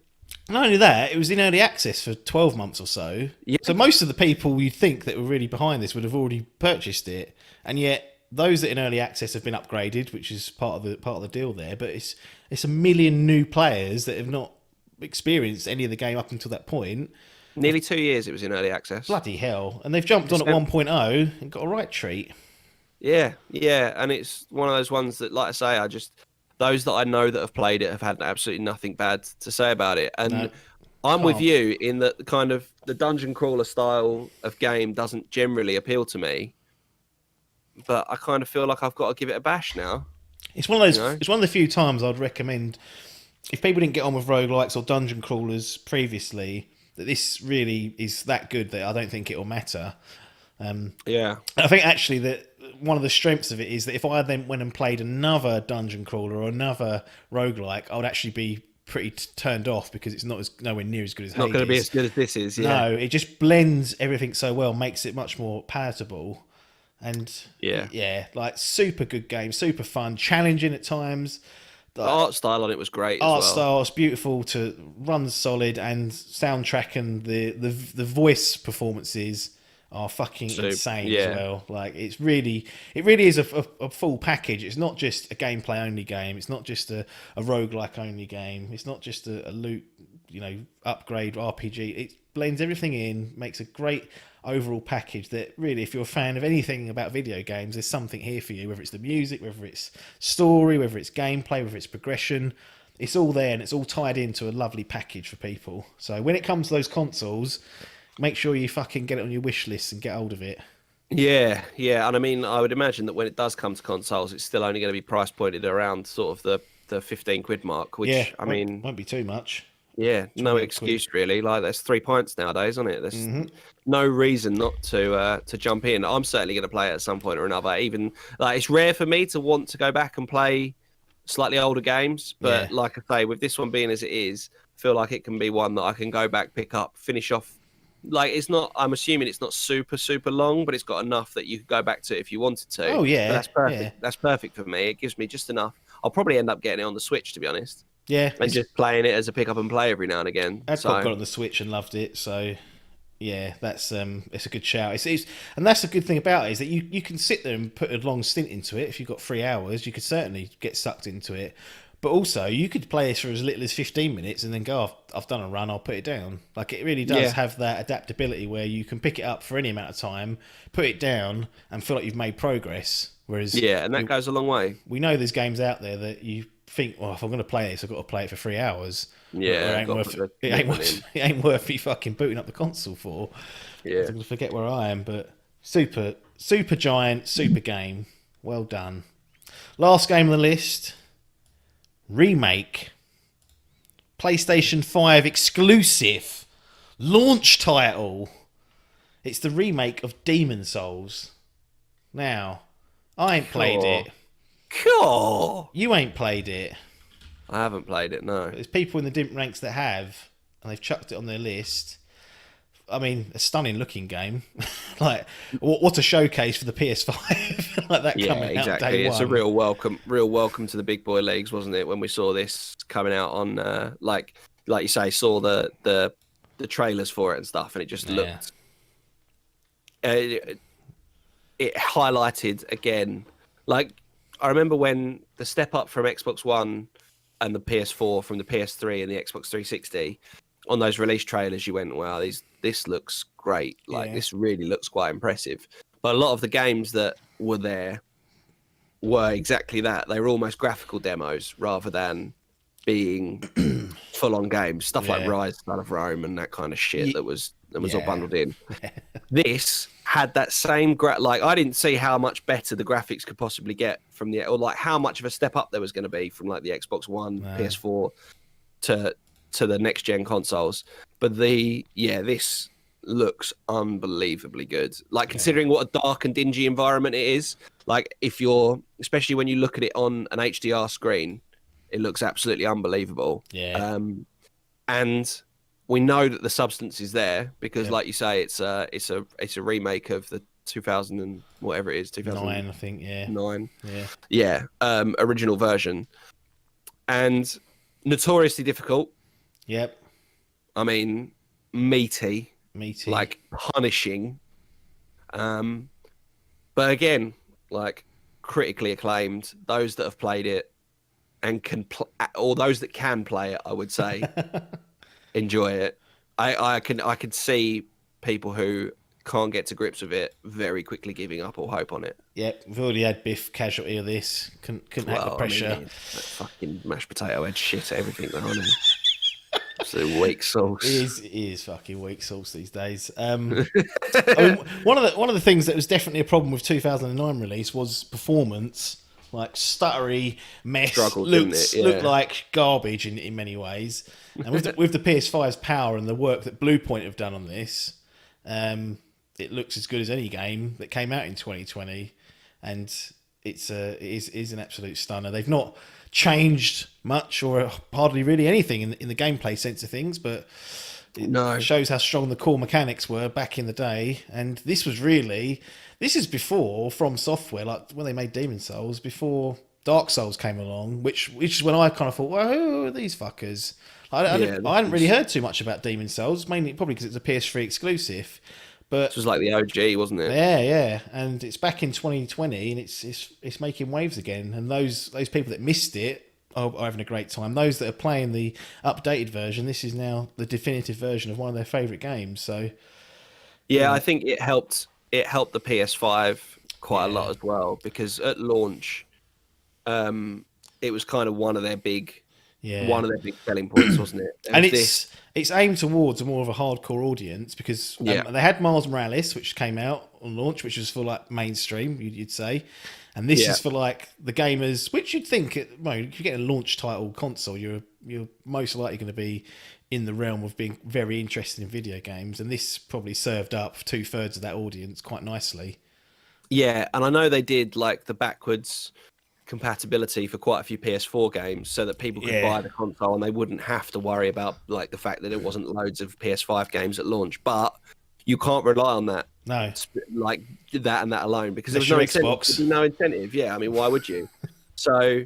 Not only that, it was in early access for 12 months or so. Yeah. So most of the people you'd think that were really behind this would have already purchased it, and yet those that in early access have been upgraded, which is part of the deal there. But it's 1 million new players that have not experienced any of the game up until that point. Nearly 2 years it was in early access. Bloody hell! And they've jumped on at 1.0 and got a right treat. Yeah, and it's one of those ones that, like I say, those that I know that have played it have had absolutely nothing bad to say about it. And I'm with you in that kind of the dungeon crawler style of game doesn't generally appeal to me, but I kind of feel like I've got to give it a bash now. It's one of those. It's one of the few times I'd recommend, if people didn't get on with roguelikes or dungeon crawlers previously, that this really is that good that I don't think it'll matter. I think actually that one of the strengths of it is that if I then went and played another dungeon crawler or another roguelike, I would actually be pretty turned off because it's nowhere near as good as Hades. Not going to be as good as this is. No, it just blends everything so well, makes it much more palatable, and super good game, super fun, challenging at times. The art style on it was great. Art style is beautiful, to run solid, and soundtrack and the voice performances are fucking insane as well. Like it really is a full package. It's not just a gameplay only game. It's not just a roguelike only game. It's not just a loot, upgrade RPG. It blends everything in, makes a great overall package that really, if you're a fan of anything about video games, there's something here for you, whether it's the music, whether it's story, whether it's gameplay, whether it's progression. It's all there and it's all tied into a lovely package for people. So when it comes to those consoles, make sure you fucking get it on your wish list and get hold of it. Yeah. And I mean, I would imagine that when it does come to consoles, it's still only going to be price pointed around sort of the 15 quid mark, which I mean, won't be too much. Yeah, no £20 excuse really. Like there's 3 pints nowadays, isn't it? There's Mm-hmm. no reason not to jump in. I'm certainly going to play it at some point or another. Even like it's rare for me to want to go back and play slightly older games, Yeah. but like I say, with this one being as it is, I feel like it can be one that I can go back, pick up, finish off. Like it's not. I'm assuming it's not super long, but it's got enough that you could go back to if you wanted to. Oh But yeah, that's perfect. yeah, That's perfect for me. It gives me just enough. I'll probably end up getting it on the Switch, to be honest, yeah. and just playing it as a pick up and play every now and again. Adcock got it So on the Switch and loved it, so yeah, that's it's a good shout. And that's the good thing about it is that you can sit there and put a long stint into it. If you've got 3 hours, you could certainly get sucked into it. But also, you could play this for as little as 15 minutes and then go, I've done a run, I'll put it down. Like, it really does have that adaptability where you can pick it up for any amount of time, put it down, and feel like you've made progress. Whereas, yeah, and that goes a long way. we know there's games out there that you think, well, if I'm going to play this, I've got to play it for 3 hours. Yeah, It ain't worth me fucking booting up the console for. Yeah, I'm going to forget where I am, but super giant, super game. Well done. Last game on the list. Remake. PlayStation 5 exclusive. Launch title. It's the remake of Demon Souls. Now, I ain't played it. Cool. You ain't played it. I haven't played it, no. There's people in the Dimp ranks that have, and they've chucked it on their list. I mean, a stunning looking game. Like, what a showcase for the PS5. Like that coming out day It's one. a real welcome to the big boy leagues, wasn't it? When we saw this coming out on, like you say, saw the trailers for it and stuff, and it just looked. It highlighted again, like I remember when the step up from Xbox One and the PS4 from the PS3 and the Xbox 360 on those release trailers, you went, wow, this looks great. Like this really looks quite impressive. But a lot of the games that were there were exactly that. They were almost graphical demos rather than being full-on games. Stuff like Rise, Son of Rome, and that kind of shit that was all bundled in. This had that same like I didn't see how much better the graphics could possibly get from or like how much of a step up there was going to be from like the Xbox One, PS4 to the next gen consoles. But this looks unbelievably good. Like considering what a dark and dingy environment it is, like especially when you look at it on an HDR screen, it looks absolutely unbelievable. Yeah. And we know that the substance is there because, like you say, it's a remake of the 2000 and whatever it is, 2009, I think. Yeah. 9. Yeah. Original version, and notoriously difficult. Yep. I mean, meaty, like punishing. But again, like critically acclaimed. Those that have played it and or those that can play it, I would say, enjoy it. I can see people who can't get to grips with it very quickly giving up all hope on it. Yep, we've already had Biff casualty of this. Couldn't hack the pressure. I mean, that fucking mashed potato head shit at everything, though, isn't it? Absolute weak sauce. It is fucking weak sauce these days. I mean, one of the things that was definitely a problem with 2009 release was performance. Like stuttery mess, looked like garbage in many ways. And with the PS5's power and the work that Bluepoint have done on this, it looks as good as any game that came out in 2020, and it is an absolute stunner. They've not changed much or hardly really anything in the gameplay sense of things, but it shows how strong the core mechanics were back in the day. And this is before From Software, like when they made Demon Souls, before Dark Souls came along, which is when I kind of thought, well, who are these fuckers? I hadn't really heard too much about Demon Souls, mainly probably because it's a PS3 exclusive. But this was like the OG, wasn't it? Yeah, and it's back in 2020, and it's making waves again. And those people that missed it are having a great time. Those that are playing the updated version, this is now the definitive version of one of their favourite games. So I think it helped the PS5 quite a lot as well, because at launch, it was kind of one of their big selling points, wasn't it? And it's aimed towards a more of a hardcore audience because they had Miles Morales, which came out on launch, which was for like mainstream, you'd say, And this Yeah. is for like the gamers, which you'd think, well, if you get a launch title console, you're most likely going to be in the realm of being very interested in video games, and this probably served up 2/3 of that audience quite nicely. Yeah, and I know they did like the backwards compatibility for quite a few PS4 games so that people could Yeah. buy the console and they wouldn't have to worry about like the fact that there wasn't loads of PS5 games at launch. But you can't rely on that, No, like that and that alone, because there unless was no you're incentive. Xbox. There'd be no incentive. Yeah, I mean, why would you? So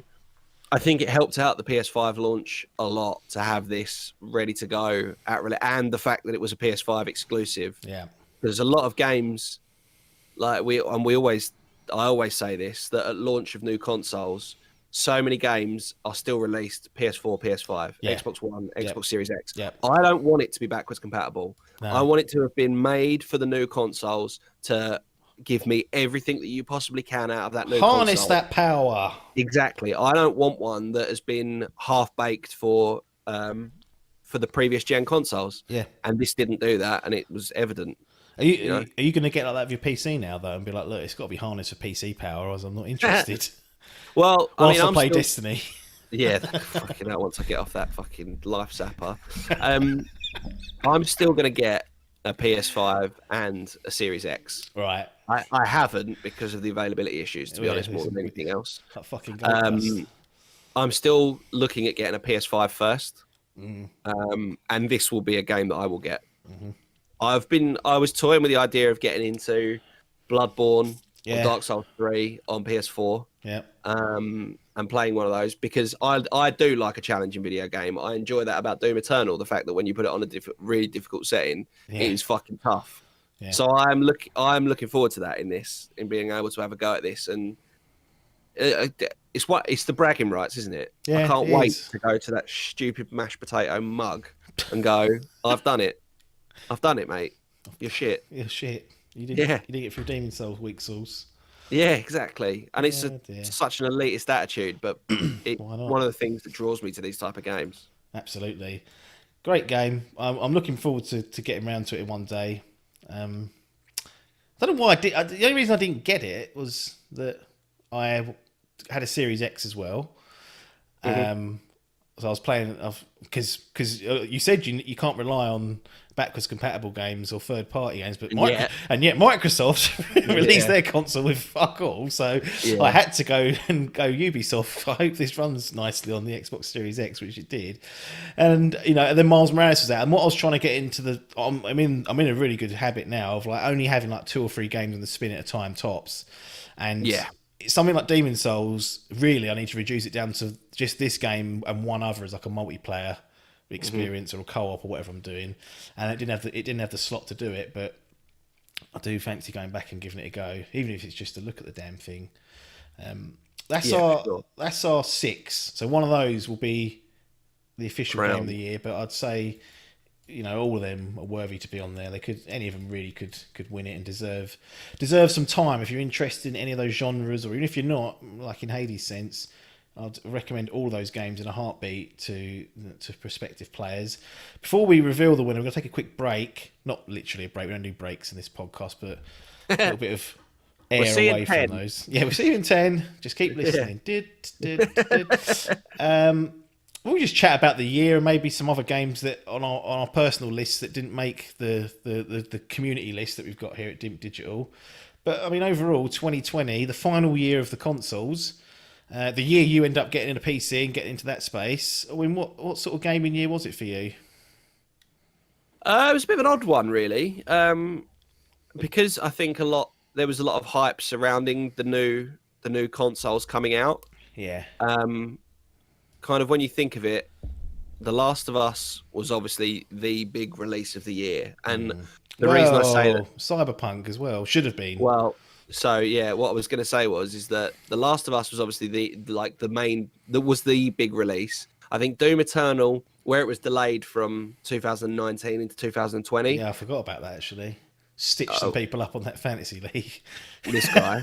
I think it helped out the PS5 launch a lot to have this ready to go and the fact that it was a PS5 exclusive. Yeah. There's a lot of games like I always say this, that at launch of new consoles, so many games are still released PS4, PS5, Yeah. Xbox One, Yep. Xbox Series X. Yep. I don't want it to be backwards compatible. No. I want it to have been made for the new consoles to give me everything that you possibly can out of that new Harness console. that power. Exactly. I don't want one that has been half baked for the previous gen consoles. Yeah. And this didn't do that, and it was evident. Are you going to get like that with your PC now though, and be like, look, it's got to be harnessed for PC power, or else I'm not interested. Well, I Whilst mean, I play still... Destiny. Yeah, fucking hell, once I get off that fucking life zapper. I'm still going to get a PS5 and a Series X. Right. I haven't because of the availability issues, to be honest, more than anything else. That fucking Gold Dust. I'm still looking at getting a PS5 first. Mm. And this will be a game that I will get. Mm-hmm. I was toying with the idea of getting into Bloodborne or Dark Souls 3 on PS4. Yeah. And playing one of those because I do like a challenging video game. I enjoy that about Doom Eternal, the fact that when you put it on a really difficult setting, it is fucking tough. Yeah. So I'm looking forward to that in being able to have a go at this, and it's the bragging rights, isn't it? Yeah, I can't wait to go to that stupid mashed potato mug and go, I've done it, mate. You're shit. You're shit. You didn't get it through Demon Souls, weak sauce. Yeah, exactly. And it's such an elitist attitude, but it's one of the things that draws me to these type of games. Absolutely. Great game. I'm looking forward to getting around to it one day. I don't know why I did. The only reason I didn't get it was that I had a Series X as well. So I was playing because you said you can't rely on backwards compatible games or third party games, but and yet Microsoft released their console with fuck all. So I had to go Ubisoft. I hope this runs nicely on the Xbox Series X, which it did. And then Miles Morales was out, and what I was trying to get into I'm in a really good habit now of like only having like 2 or 3 games on the spin at a time tops, and something like Demon Souls, really, I need to reduce it down to just this game and one other as like a multiplayer experience or a co-op or whatever I'm doing. And it didn't have the slot to do it, but I do fancy going back and giving it a go, even if it's just to look at the damn thing. That's our 6. So one of those will be the official game of the year, but I'd say all of them are worthy to be on there. Any of them really could win it and deserve some time. If you're interested in any of those genres, or even if you're not, like in Hades' sense, I'd recommend all those games in a heartbeat to prospective players. Before we reveal the winner, we're going to take a quick break. Not literally a break. We don't do breaks in this podcast, but a little bit of air away from those. Yeah, we'll see you in 10. Just keep listening. We'll just chat about the year and maybe some other games that on our personal lists that didn't make the community list that we've got here at Dimp Digital. But I mean, overall, 2020, the final year of the consoles, the year you end up getting in a PC and getting into that space. I mean, what sort of gaming year was it for you? It was a bit of an odd one, really, because I think there was a lot of hype surrounding the new consoles coming out. Yeah. Kind of when you think of it, The Last of Us was obviously the big release of the year, and the reason I say that Cyberpunk as well should have been. Well, so yeah, what I was going to say is that The Last of Us was obviously the big release. I think Doom Eternal, where it was delayed from 2019 into 2020. Yeah, I forgot about that actually. Stitched some people up on that fantasy league. This guy,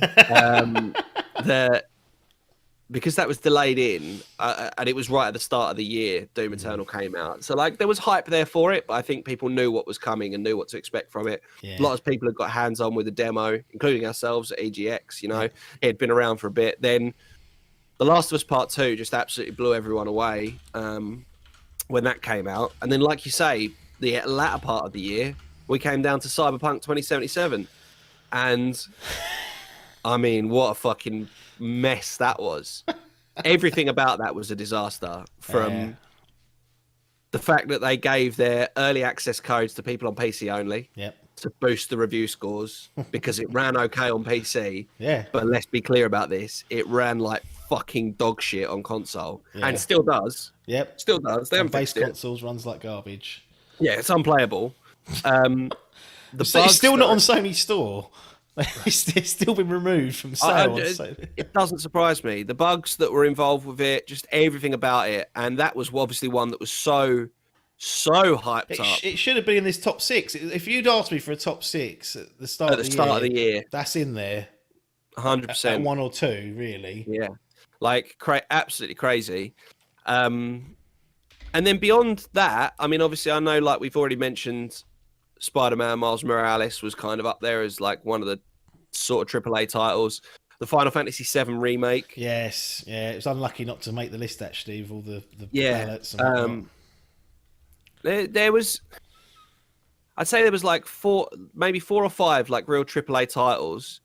because that was delayed in, and it was right at the start of the year, Doom Eternal came out. So like there was hype there for it, but I think people knew what was coming and knew what to expect from it. Yeah. A lot of people had got hands on with the demo, including ourselves at EGX. You know, it had been around for a bit. Then The Last of Us Part 2 just absolutely blew everyone away when that came out. And then, like you say, the latter part of the year, we came down to Cyberpunk 2077. And I mean, what a fucking mess that was. Everything about that was a disaster. From the fact that they gave their early access codes to people on PC only to boost the review scores because it ran okay on PC. Yeah. But let's be clear about this. It ran like fucking dog shit on console. And still does. Yep. Still does. They haven't base fixed it. consoles runs like garbage. Yeah, it's unplayable. It's still not on Sony Store. It's still been removed from sale. It doesn't surprise me. The bugs that were involved with it, just everything about it, and that was obviously one that was so hyped up. It should have been in this top 6. If you'd asked me for a top 6 at the start of the year, that's in there. 100%. 1 or 2, really. Yeah, like absolutely crazy. And then beyond that, I mean, obviously, I know, like we've already mentioned, Spider-Man Miles Morales was kind of up there as like one of the sort of AAA titles. The Final Fantasy VII remake. Yes, yeah, it was unlucky not to make the list actually with all the ballots. And there was, I'd say there was like maybe 4 or 5 like real AAA titles,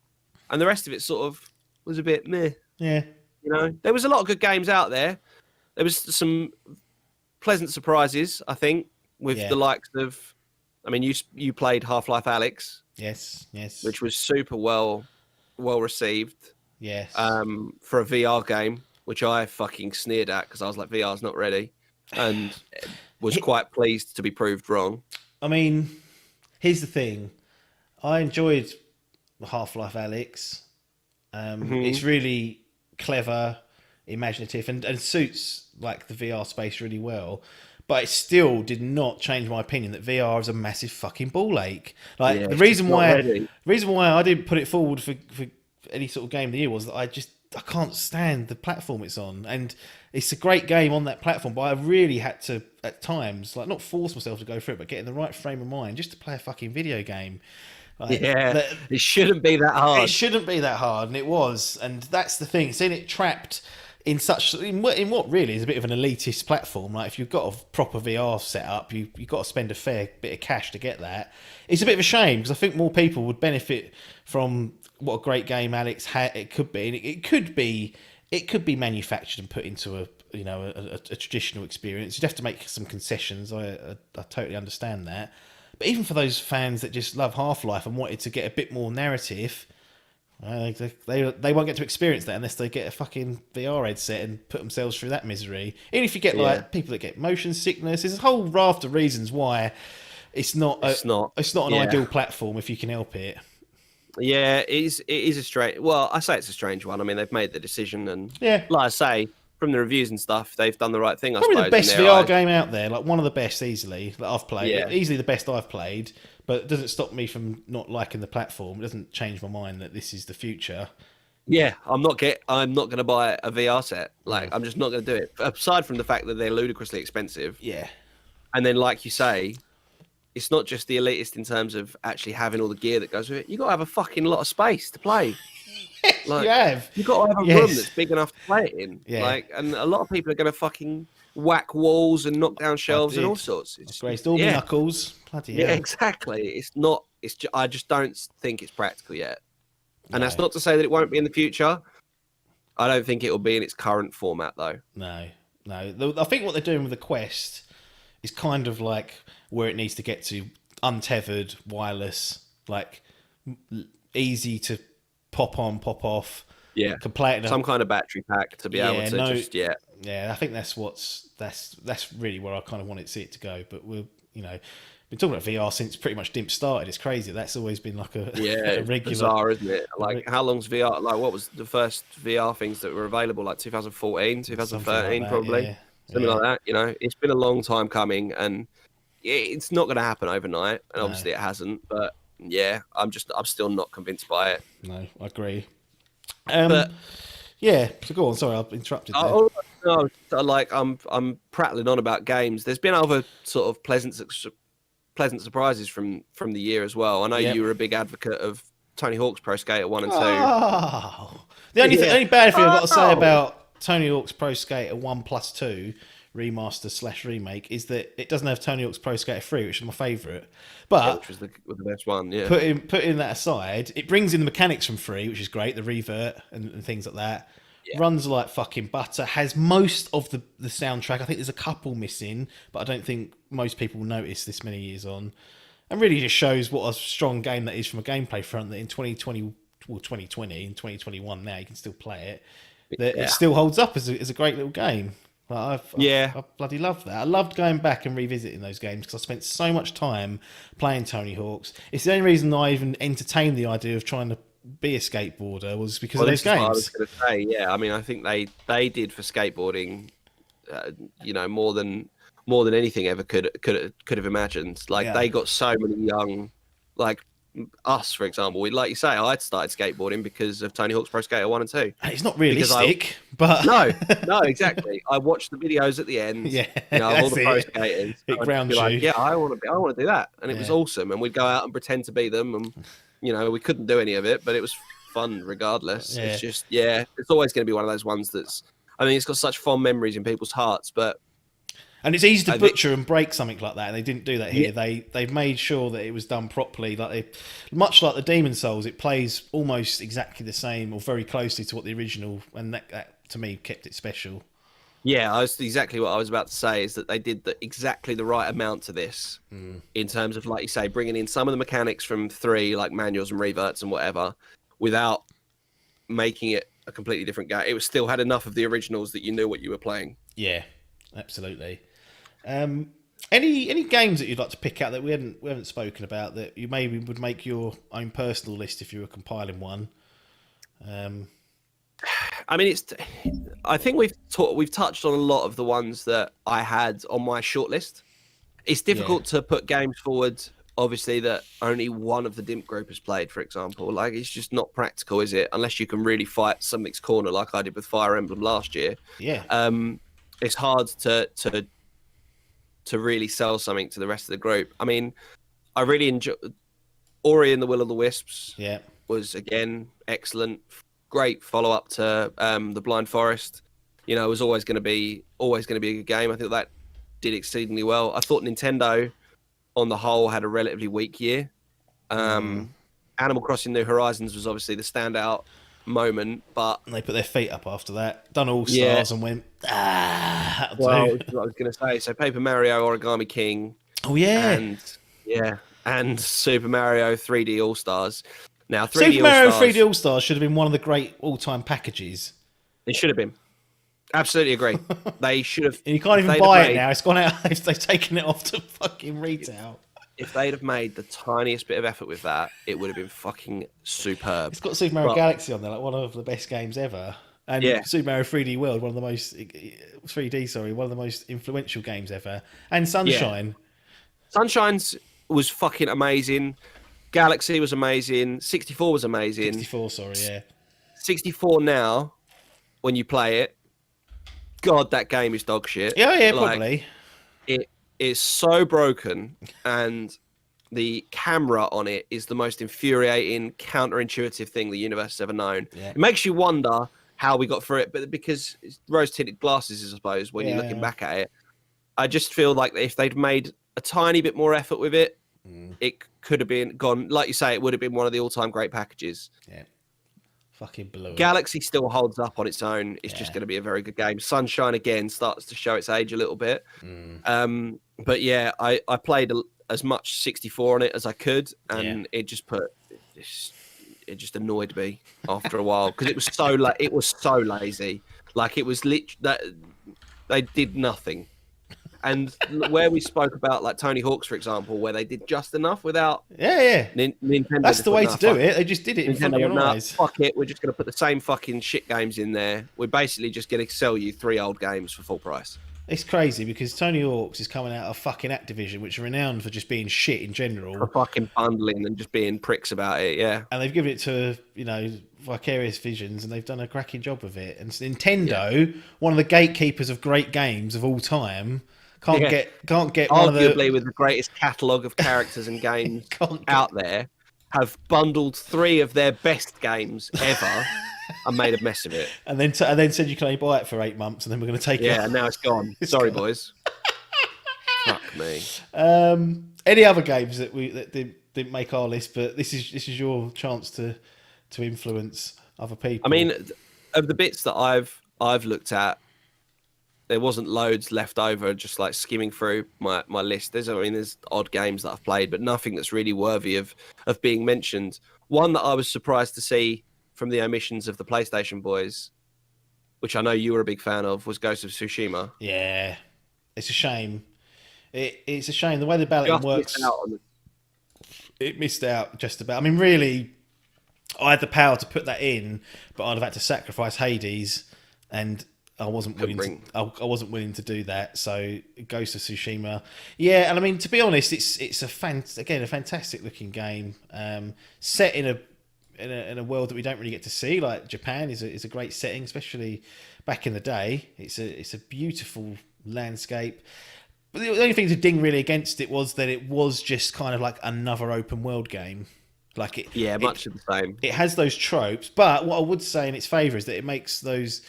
and the rest of it sort of was a bit meh. Yeah, you know, there was a lot of good games out there. There was some pleasant surprises, I think, with the likes of. I mean, you played Half-Life Alyx. Yes. Which was super well received. Yes. For a VR game, which I fucking sneered at because I was like, VR's not ready, and was quite pleased to be proved wrong. I mean, here's the thing. I enjoyed Half-Life Alyx. It's really clever, imaginative, and suits like the VR space really well. But it still did not change my opinion that VR is a massive fucking ball ache. Like the reason why I didn't put it forward for any sort of game of the year was that I can't stand the platform it's on, and it's a great game on that platform. But I really had to at times like not force myself to go through it, but get in the right frame of mind just to play a fucking video game. Like, it shouldn't be that hard. It shouldn't be that hard, and it was, and that's the thing. Seeing it trapped in what really is a bit of an elitist platform. Like if you've got a proper VR setup, you've got to spend a fair bit of cash to get that. It's a bit of a shame because I think more people would benefit from what a great game Alex it could be. And it could be manufactured and put into a traditional experience. You'd have to make some concessions. I totally understand that. But even for those fans that just love Half-Life and wanted to get a bit more narrative, they won't get to experience that unless they get a fucking VR headset and put themselves through that misery. Even if you get like people that get motion sickness, there's a whole raft of reasons why it's not an ideal platform if you can help it. Yeah, it is a strange. Well, I say it's a strange one. I mean, they've made the decision, and like I say, from the reviews and stuff, they've done the right thing. Probably I suppose, the best VR game out there, like one of the best easily that I've played. Yeah. Easily the best I've played. But it doesn't stop me from not liking the platform. It doesn't change my mind that this is the future. Yeah, I'm not going to buy a VR set. Like, I'm just not going to do it. Aside from the fact that they're ludicrously expensive. Yeah. And then, like you say, it's not just the elitist in terms of actually having all the gear that goes with it. You got to have a fucking lot of space to play. Like, you got to have a room that's big enough to play it in. Yeah. Like, and a lot of people are going to fucking whack walls and knock down shelves and all sorts. It's grazed all my knuckles. Bloody hell. Yeah, exactly. It's not. I just don't think it's practical yet. And that's not to say that it won't be in the future. I don't think it will be in its current format, though. No. I think what they're doing with the Quest is kind of like where it needs to get to: untethered, wireless, like easy to pop on, pop off. Yeah, can play it some kind of battery pack to be able to Yeah, I think that's really where I kind of want to see it to go. But we'll, been talking about VR since pretty much Dimp started. It's crazy. That's always been like a regular. Bizarre, isn't it? Like how long's VR? Like what was the first VR things that were available? Like 2014, 2013, like probably something like that. You know, it's been a long time coming, and it's not going to happen overnight. And obviously, it hasn't. But yeah, I'm still not convinced by it. No, I agree. Yeah, so go on. Sorry, I've interrupted there. Oh, no, so, like I'm prattling on about games. There's been other sort of pleasant surprises from the year as well. I know Yep. you were a big advocate of Tony Hawk's Pro Skater 1 and 2. Oh. The only, Yeah. only bad thing I've got to say Oh. about Tony Hawk's Pro Skater 1+2 remaster / remake is that it doesn't have Tony Hawk's Pro Skater 3, which is my favourite. But Which was the best one, yeah. putting that aside, it brings in the mechanics from 3, which is great, the revert and things like that. Yeah. Runs like fucking butter, has most of the soundtrack. I think there's a couple missing, but I don't think most people notice this many years on. And really just shows what a strong game that is from a gameplay front, that in 2020, well, 2020 and 2021 now, you can still play it. That Yeah. it still holds up as a great little game. Like, I bloody love that. I loved going back and revisiting those games because I spent so much time playing Tony Hawk's. It's the only reason I even entertained the idea of trying to be a skateboarder was because of those This is what I games. was going to say, yeah. I mean, I think they did for skateboarding, more than anything ever could have imagined. Like Yeah. they got so many young, like us, for example. Like you say, I'd started skateboarding because of Tony Hawk's Pro Skater 1 and 2. And it's not Because realistic, but No, exactly. I watched the videos at the end. Yeah, of all the that's pro it. skaters. It I'd grounds be like, you. yeah, I want to do that, and it was Yeah. awesome. And we'd go out and pretend to be them, and we couldn't do any of it, but it was fun regardless. Yeah. It's just, it's always going to be one of those ones that's. I mean, it's got such fond memories in people's hearts, but and it's easy to I think- butcher and break something like that, and they didn't do that here. They've made sure that it was done properly. Much like the Demon Souls, it plays almost exactly the same or very closely to what the original, and that to me kept it special. yeah, exactly what I was about to say is that they did exactly the right amount to this in terms of, like you say, bringing in some of the mechanics from 3, like manuals and reverts and whatever, without making it a completely different game. It was still had enough of the originals that you knew what you were playing. Yeah, absolutely. Any games that you'd like to pick out that we haven't spoken about that you maybe would make your own personal list if you were compiling one? I mean, I think we've touched on a lot of the ones that I had on my shortlist. It's difficult to put games forward, obviously, that only one of the Dimp group has played, for example. Like, it's just not practical, is it? Unless you can really fight something's corner like I did with Fire Emblem last year. Yeah. It's hard to really sell something to the rest of the group. I mean, I really enjoy Ori and the Will of the Wisps. Yeah. Was again excellent, great follow up to the Blind Forest. It was always going to be a good game. I think that did exceedingly well. I thought Nintendo, on the whole, had a relatively weak year. Animal Crossing: New Horizons was obviously the standout moment, but And they put their feet up after that, done All Stars, and went, that'll do. that's what I was going to say. So Paper Mario, Origami King, Oh, yeah. and Super Mario 3D All Stars. Now, 3D Super Mario All-Stars, 3D All Stars should have been one of the great all-time packages. It should have been. Absolutely agree. They should have. And you can't if even they'd buy have it made- now. It's gone out. They've taken it off to fucking retail. If they'd have made the tiniest bit of effort with that, it would have been fucking superb. It's got Super Mario But- Galaxy on there, like one of the best games ever. And Yeah. Super Mario 3D World, one of the most 3D, one of the most influential games ever. And Sunshine. Sunshine's was fucking amazing. Galaxy was amazing. 64 was amazing. 64, sorry, yeah. 64 now, when you play it, God, that game is dog shit. Yeah, yeah, Like, probably. It is so broken, and the camera on it is the most infuriating, counterintuitive thing the universe has ever known. Yeah. It makes you wonder how we got through it, but because it's rose-tinted glasses, I suppose, when you're looking back at it, I just feel like if they'd made a tiny bit more effort with it, it could have been gone. Like you say, it would have been one of the all-time great packages. Yeah. Fucking blew it. Galaxy still holds up on its own. It's just going to be a very good game. Sunshine again starts to show its age a little bit. But yeah, I played as much 64 on it as I could, and it just annoyed me after a while because it was so lazy. Like it was that they did nothing. And where we spoke about like Tony Hawk's, for example, where they did just enough without Nintendo. That's the way to do fuck it. They just did it in front of your eyes. Fuck it, we're just going to put the same fucking shit games in there. We're basically just going to sell you 3 old games for full price. It's crazy because Tony Hawk's is coming out of fucking Activision, which are renowned for just being shit in For general. fucking bundling and just being pricks about it. Yeah. And they've given it to, Vicarious Visions, and they've done a cracking job of it. And Yeah. Nintendo, one of the gatekeepers of great games of all time, can't Yeah. get one of Arguably the with the greatest catalogue of characters and games can't get out there, have bundled 3 of their best games ever and made a mess of it. and then said you can only buy it for 8 months, and then we're going to take Yeah, it. and now it's gone. It's Sorry, gone. boys. Fuck me. Any other games that didn't make our list, but this is your chance to influence other people. I mean, of the bits that I've looked at, there wasn't loads left over. Just like skimming through my list, there's odd games that I've played, but nothing that's really worthy of being mentioned. One that I was surprised to see from the omissions of the PlayStation boys, which I know you were a big fan of, was Ghost of Tsushima. yeah, it's a shame. It's a shame the way the balloting Just works. missed out on it. It missed out just about. I mean, really, I had the power to put that in, but I'd have had to sacrifice Hades, and I wasn't willing. I wasn't willing to do that. So Ghost of Tsushima, yeah. And I mean, to be honest, it's a fantastic looking game, set in a world that we don't really get to see. Like Japan is a great setting, especially back in the day. It's a beautiful landscape. But the only thing to ding really against it was that it was just kind of like another open world game. Like it, Yeah, much of the same. it has those tropes, but what I would say in its favour is that it makes those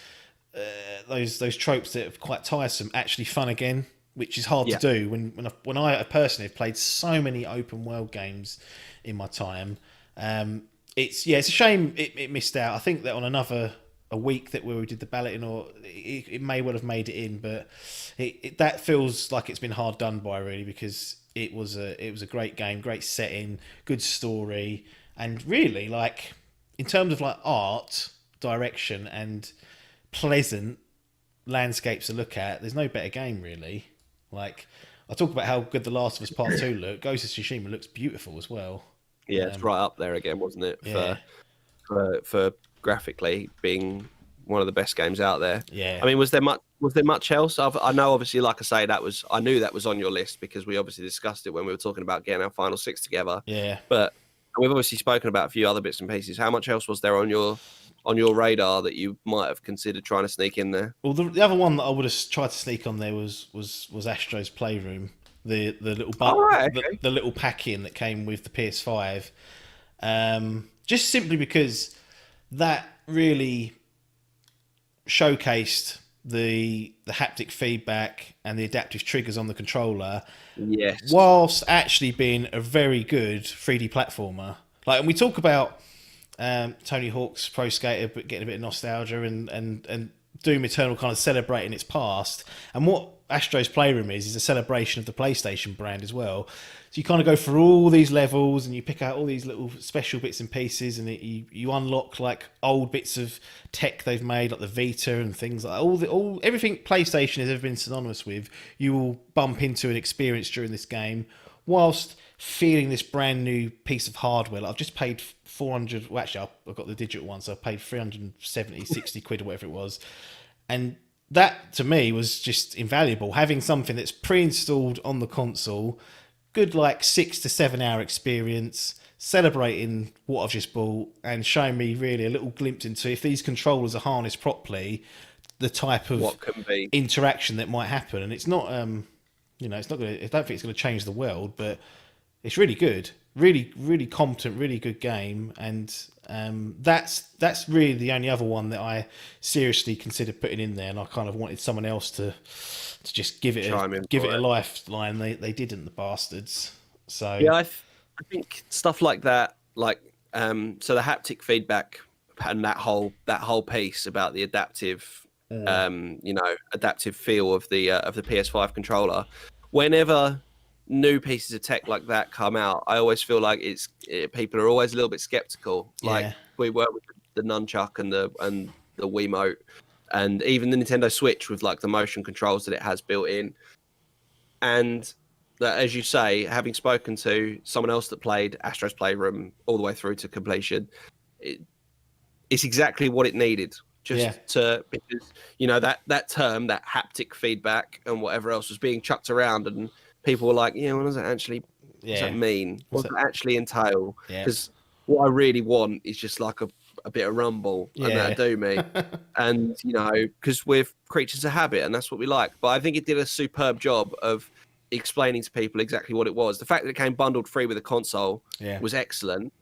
tropes that are quite tiresome actually fun again, which is hard to do. When I personally have played so many open world games in my time, it's a shame it missed out. I think that on a week where we did the balloting, or it may well have made it in, but that feels like it's been hard done by really, because it was a great game, great setting, good story, and really like in terms of like art, direction, and pleasant landscapes to look at, there's no better game really. Like I talk about how good The Last of Us Part 2 looked. Ghost of Tsushima looks beautiful as well. Yeah, it's right up there again, wasn't it? Yeah. For graphically being one of the best games out there. Yeah. I mean, was there much else? I know, obviously, like I say, I knew that was on your list because we obviously discussed it when we were talking about getting our final 6 together. Yeah. But we've obviously spoken about a few other bits and pieces. How much else was there on your radar that you might have considered trying to sneak in there? Well, the other one that I would have tried to sneak on there was Astro's Playroom, the little the little pack-in that came with the PS5. Just simply because that really showcased the haptic feedback and the adaptive triggers on the controller, Yes, whilst actually being a very good 3D platformer. Like, and we talk about Tony Hawk's Pro Skater, but getting a bit of nostalgia, and Doom Eternal kind of celebrating its past. And what Astro's Playroom is a celebration of the PlayStation brand as well. So you kind of go through all these levels and you pick out all these little special bits and pieces, and you unlock like old bits of tech they've made, like the Vita and things like that. Everything PlayStation has ever been synonymous with, you will bump into and experience during this game, whilst feeling this brand new piece of hardware. Like I've just paid 400. Well, actually, I've got the digital one, so I paid 370, 60 quid or whatever it was, and that to me was just invaluable. Having something that's pre-installed on the console, good like 6 to 7 hour experience, celebrating what I've just bought, and showing me really a little glimpse into, if these controllers are harnessed properly, the type of what can be interaction that might happen. And it's not, it's not going to. I don't think it's going to change the world, but it's really good, really, really competent, really good game. And that's really the only other one that I seriously considered putting in there. And I kind of wanted someone else to just give it a lifeline. They didn't, the bastards. So yeah, I think stuff like that, like so the haptic feedback and that whole piece about the adaptive, adaptive feel of the PS5 controller. Whenever new pieces of tech like that come out, I always feel like people are always a little bit skeptical. Like we work with the nunchuck and the Wiimote, and even the Nintendo Switch with like the motion controls that it has built in. And that, as you say, having spoken to someone else that played Astro's Playroom all the way through to completion, it's exactly what it needed. because that term, that haptic feedback and whatever else was being chucked around, and people were like, what does that mean? What does it actually entail? Yeah. Because what I really want is just like a bit of rumble, and that'll do me. And because we're creatures of habit, and that's what we like. But I think it did a superb job of explaining to people exactly what it was. The fact that it came bundled free with a console was excellent.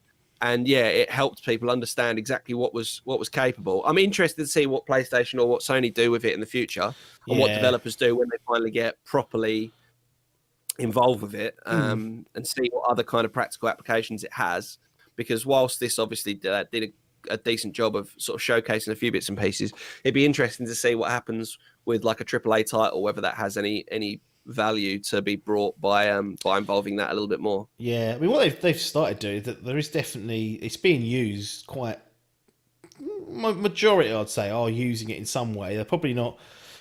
And it helped people understand exactly what was capable. I'm interested to see what PlayStation or what Sony do with it in the future, and what developers do when they finally get properly involved with it, and see what other kind of practical applications it has. Because whilst this obviously did a decent job of sort of showcasing a few bits and pieces, it'd be interesting to see what happens with like a AAA title, whether that has any value to be brought by involving that a little bit more. Yeah, I mean, what they've started doing, that there is definitely, it's being used quite, majority I'd say are using it in some way. They're probably not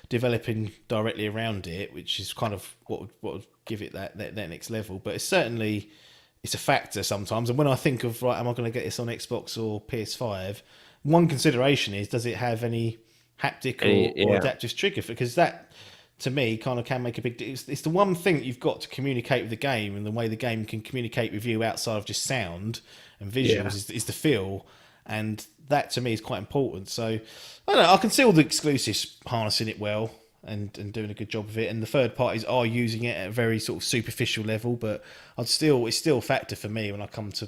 developing directly around it, which is kind of what would give it that next level. But it's a factor sometimes. And when I think of, right, am I going to get this on Xbox or PS5? One consideration is, does it have any haptic or adaptive trigger? Because that, to me, kind of can make a big difference. It's the one thing that you've got to communicate with the game, and the way the game can communicate with you outside of just sound and visuals is the feel. And that, to me, is quite important. So, I don't know, I can see all the exclusives harnessing it well and doing a good job of it. And the third parties are using it at a very sort of superficial level, but it's still a factor for me when I come to,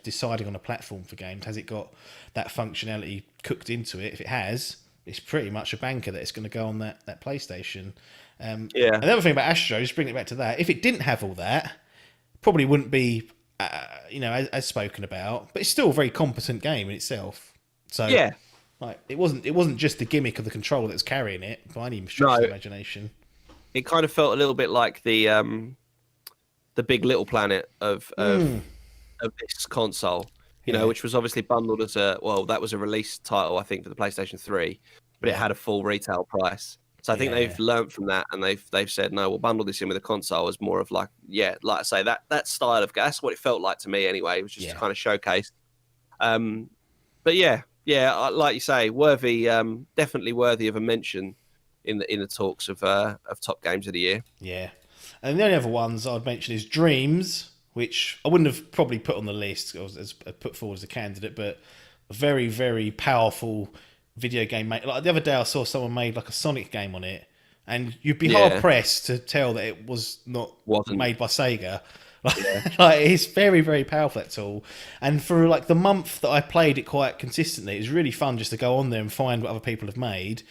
deciding on a platform for games. Has it got that functionality cooked into it? If it has, it's pretty much a banker that it's going to go on that PlayStation. And the other thing about Astro, just bringing it back to that, if it didn't have all that, probably wouldn't be, as spoken about. But it's still a very competent game in itself. So like it wasn't just the gimmick of the controller that was carrying it by any stretch of the imagination. It kind of felt a little bit like the Big Little Planet of this console. Which was obviously bundled as that was a release title, I think, for the PlayStation 3, but it had a full retail price. So I think they've learned from that, and they've said, no, we'll bundle this in with a console as more of like I say, that style of, that's what it felt like to me anyway. It was just to kind of showcase. But like you say, definitely worthy of a mention in the talks of top games of the year. Yeah, and the only other ones I'd mention is Dreams, which I wouldn't have probably put on the list as put forward as a candidate, but a very, very powerful video game made. Like the other day, I saw someone made like a Sonic game on it, and you'd be hard pressed to tell that it wasn't made by Sega. Like it's very, very powerful, that tool. And for like the month that I played it quite consistently, it was really fun just to go on there and find what other people have made.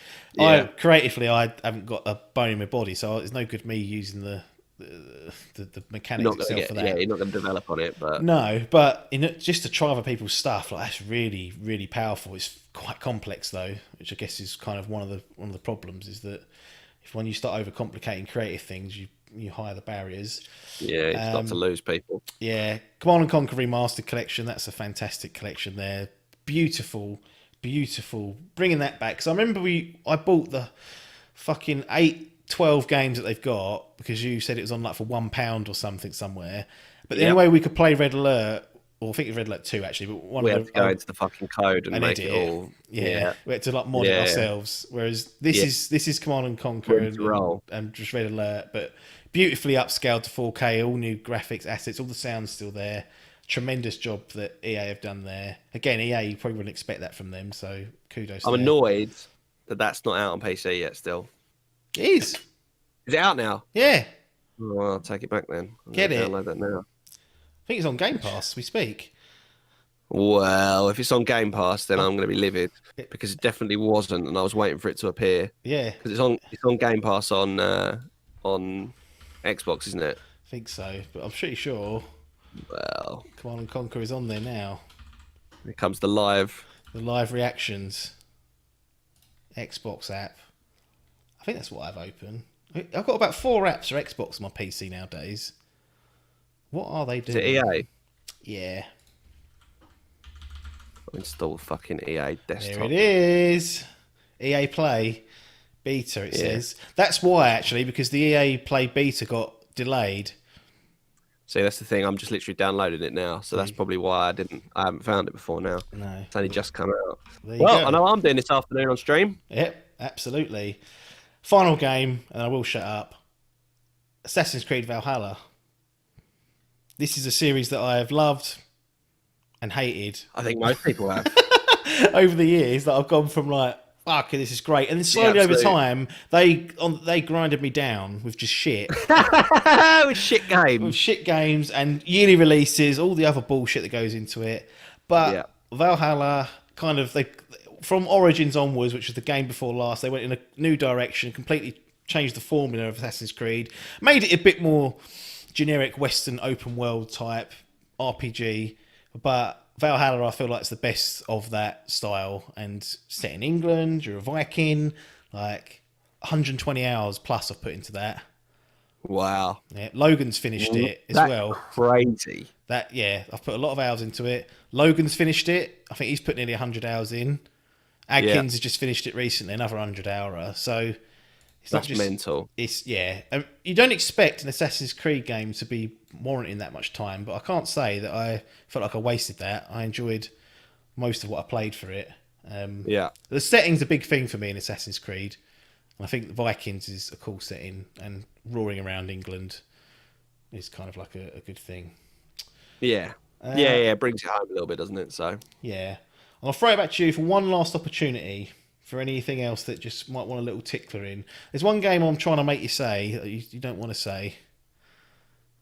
Creatively, I haven't got a bone in my body, so it's no good me using the mechanics itself for that. Yeah, you're not going to develop on it, but no. But just to try other people's stuff, like that's really, really powerful. It's quite complex though, which I guess is kind of one of the problems, is that when you start overcomplicating creative things, you hire the barriers. Yeah, you start to lose people. Yeah, Command and Conquer Remastered Collection. That's a fantastic collection there. Beautiful, beautiful. Bringing that back, because I remember I bought the fucking 12 games that they've got because you said it was on like for £1 or something somewhere. But the only way we could play Red Alert, or I think it's Red Alert 2 actually, but we had to go into the fucking code and make it all. Yeah, we had to like mod it ourselves. Whereas this is Command and Conquer and just Red Alert, but beautifully upscaled to 4K, all new graphics, assets, all the sound's still there. Tremendous job that EA have done there. Again, EA, you probably wouldn't expect that from them, so kudos. I'm annoyed that that's not out on PC yet still. It is. Is it out now? Yeah. Oh, well, I'll take it back then. Get it. Download that now. I think it's on Game Pass. We speak. Well, if it's on Game Pass, then I'm going to be livid because it definitely wasn't, and I was waiting for it to appear. Yeah. Because it's on Game Pass on Xbox, isn't it? I think so, but I'm pretty sure. Well, Command and Conquer is on there now. Here comes the live reactions. Xbox app. I think that's what I've opened. I've got about 4 apps for Xbox on my PC nowadays. What are they doing? Is it EA? Yeah. I'll install fucking EA desktop. There it is. EA Play beta, it says. That's why, actually, because the EA Play beta got delayed. See, that's the thing. I'm just literally downloading it now, so that's probably why I haven't found it before now. No. It's only just come out. There you Well, go. I know what I'm doing this afternoon on stream. Yep, absolutely. Final game, and I will shut up. Assassin's Creed Valhalla. This is a series that I have loved and hated I think most people have. over the years. That I've gone from like, fuck, this is great, and then slowly over absolute. time, they grinded me down with just shit, With shit with games. shit games and yearly releases, all the other bullshit that goes into it. But Yeah. Valhalla, kind of, from Origins onwards, which was the game before last, they went in a new direction, completely changed the formula of Assassin's Creed, made it a bit more generic Western open world type RPG. But Valhalla, I feel like it's the best of that style, and set in England. You're a Viking, like 120 hours plus I've put into that. Wow. Yeah, Logan's finished it as That's well. crazy. I've put a lot of hours into it. Logan's finished it. I think he's put nearly 100 hours in. Adkins has just finished it recently, another 100-hour. So it's not That's just mental. It's you don't expect an Assassin's Creed game to be warranting that much time, but I can't say that I felt like I wasted that. I enjoyed most of what I played for it. Yeah. The setting's a big thing for me in Assassin's Creed, and I think the Vikings is a cool setting, and roaring around England is kind of like a good thing. Yeah. Yeah. It brings it home a little bit, doesn't it? So. Yeah. I'll throw it back to you for one last opportunity for anything else that just might want a little tickler in. There's one game I'm trying to make you say that you don't want to say.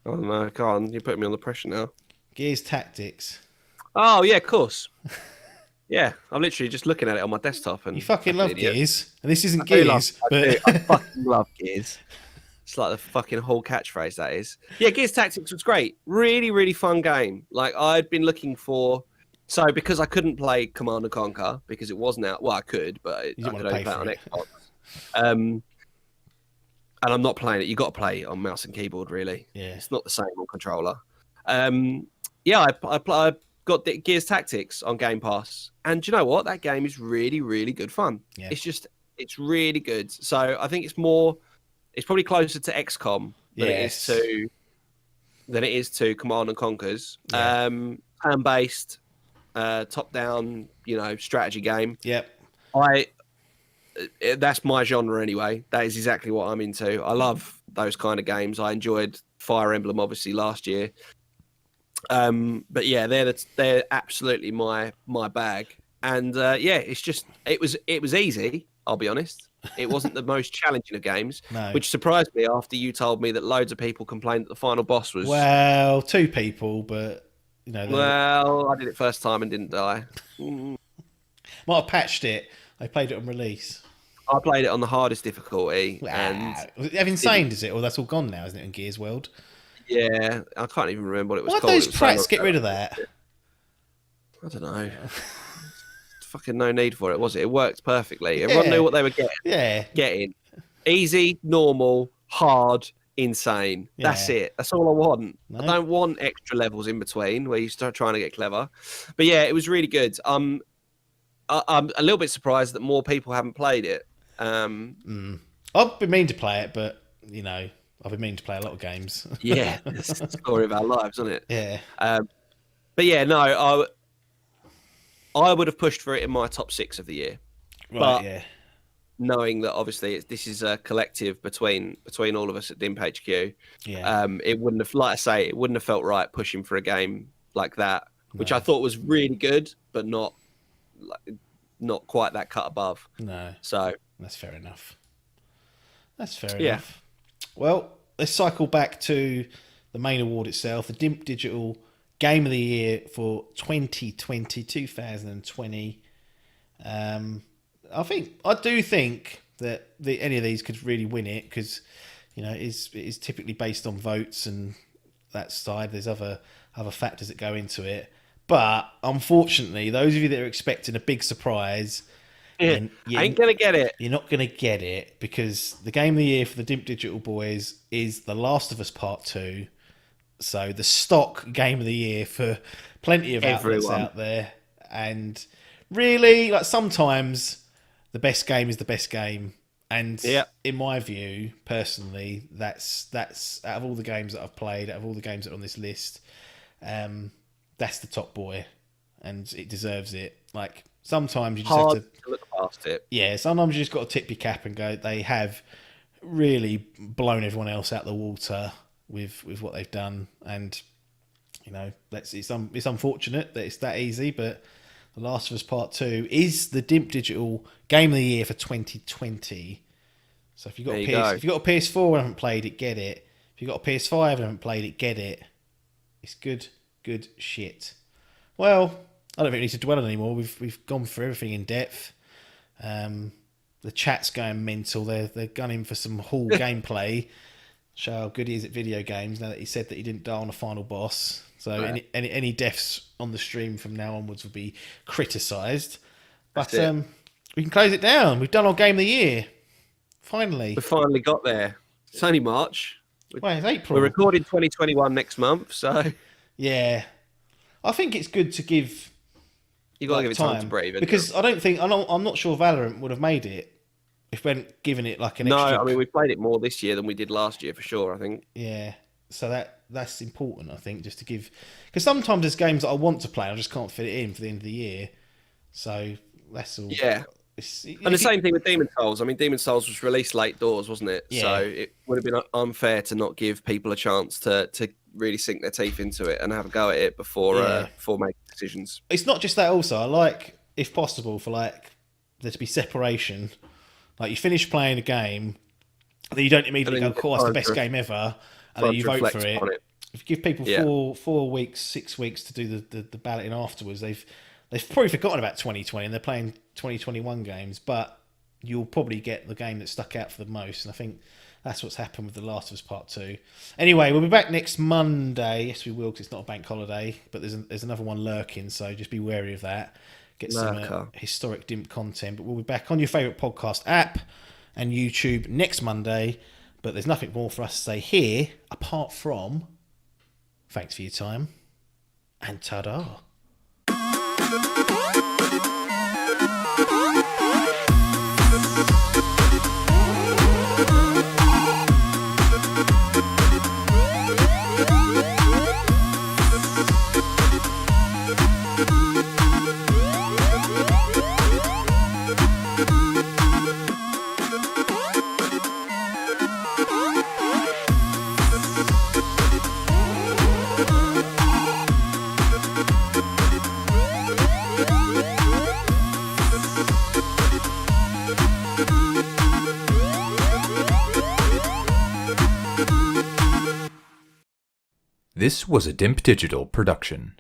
Oh no, I can't. You're putting me on the pressure now. Gears Tactics. Oh yeah, of course. Yeah, I'm literally just looking at it on my desktop, and You fucking love idiot. Gears. And this isn't I do Gears, I but fucking love Gears. It's like the fucking whole catchphrase that is. Yeah, Gears Tactics was great. Really, really fun game. Like I'd been looking for. So because I couldn't play Command and Conquer because it wasn't out. Well, I could, but I didn't could want to only play it on pay Xbox. And I'm not playing it. You got to play it on mouse and keyboard. Really, yeah. it's not the same on controller. Yeah, I got the Gears Tactics on Game Pass, and do you know what? That game is really, really good fun. Yeah. It's really good. So I think it's probably closer to XCOM than Yes. it is to Command and Conquer's. Yeah. Turn-based, top-down, strategy game. Yep. That's my genre anyway. That is exactly what I'm into. I love those kind of games. I enjoyed Fire Emblem obviously last year. But yeah, they're absolutely my bag. And it was easy. I'll be honest. It wasn't the most challenging of games, No. which surprised me after you told me that loads of people complained that the final boss was. Well, two people, but Well, I did it first time and didn't die. might have patched it. They played it on release. I played it on the hardest difficulty, and Have Insane, is it? Or that's all gone now, isn't it, in Gears World? yeah, I can't even remember what it was Why'd called. those It was so prats long get ago. rid of that? I don't know. Fucking no need for it, was it? It worked perfectly. Everyone knew what they were getting. Easy, normal, hard, insane. That's Yeah. it. That's all I want. No. I don't want extra levels in between where you start trying to get clever. But yeah, it was really good. I'm a little bit surprised that more people haven't played it. I've been meaning to play it, but I've been meaning to play a lot of games. Yeah, it's the story of our lives, isn't it? Yeah. But yeah, no, I would have pushed for it in my top 6 of the year. Right. But- yeah. Knowing that obviously this is a collective between all of us at Dimp HQ, Yeah. it wouldn't have, like I say, it wouldn't have felt right pushing for a game like that, which I thought was really good, but not quite that cut above. No. So That's fair enough. That's fair Yeah. enough. Well, let's cycle back to the main award itself, the Dimp Digital Game of the Year for 2020. I do think that any of these could really win it because, it is typically based on votes and that side. There's other factors that go into it. But unfortunately, those of you that are expecting a big surprise, ain't gonna get it. you're not going to get it because the game of the year for the Dimp Digital boys is The Last of Us Part 2. So the stock game of the year for plenty of outlets Everyone. out there. And really, like sometimes the best game is the best game. And Yeah. in my view, personally, that's out of all the games that I've played, out of all the games that are on this list, that's the top boy, and it deserves it. Like sometimes you just Hard have to, to look past it. yeah. Sometimes you just got to tip your cap and go. They have really blown everyone else out the water with what they've done, and you know, it's unfortunate that it's that easy, but The Last of Us Part 2 is the Dimp Digital Game of the Year for 2020. So if you've got if you've got a PS4 and haven't played it, get it. If you've got a PS5 and haven't played it, get it. It's good shit. Well, I don't think we need to dwell on it anymore. We've gone through everything in depth. The chat's going mental. They're gunning for some Hall gameplay. Show how good he is at video games. Now that he said that he didn't die on the final boss, so Right. any deaths on the stream from now onwards will be criticised. But That's it. we can close it down. We've done our game of the year. Finally, We finally got there. It's only March. well, it's April. We're recording 2021 next month, so Yeah, I think it's good to give you got to like, give it time to breathe. haven't because you? I'm not sure Valorant would have made it if we hadn't given it like an No, extra. I mean we played it more this year than we did last year for sure. I think. Yeah, so that's important. I think just to give because sometimes there's games that I want to play and I just can't fit it in for the end of the year. So that's all. Yeah. And the same thing with Demon Souls. I mean, Demon Souls was released late doors, wasn't it? Yeah. So it would have been unfair to not give people a chance to really sink their teeth into it and have a go at it before making decisions. It's not just that. Also, I like if possible for like there to be separation. Like you finish playing a game, then you don't immediately go, And then "Cool, that's the best game ever," and then you vote for it. If you give people 4 weeks, 6 weeks to do the balloting afterwards, they've probably forgotten about 2020 and they're playing 2021 games. But you'll probably get the game that stuck out for the most, and I think that's what's happened with The Last of Us Part 2. Anyway, we'll be back next Monday. Yes, we will, because it's not a bank holiday, but there's another one lurking, so just be wary of that. Get some historic Dimp content, but we'll be back on your favourite podcast app and YouTube next Monday. But there's nothing more for us to say here apart from thanks for your time and ta-da. This was a Dimp Digital production.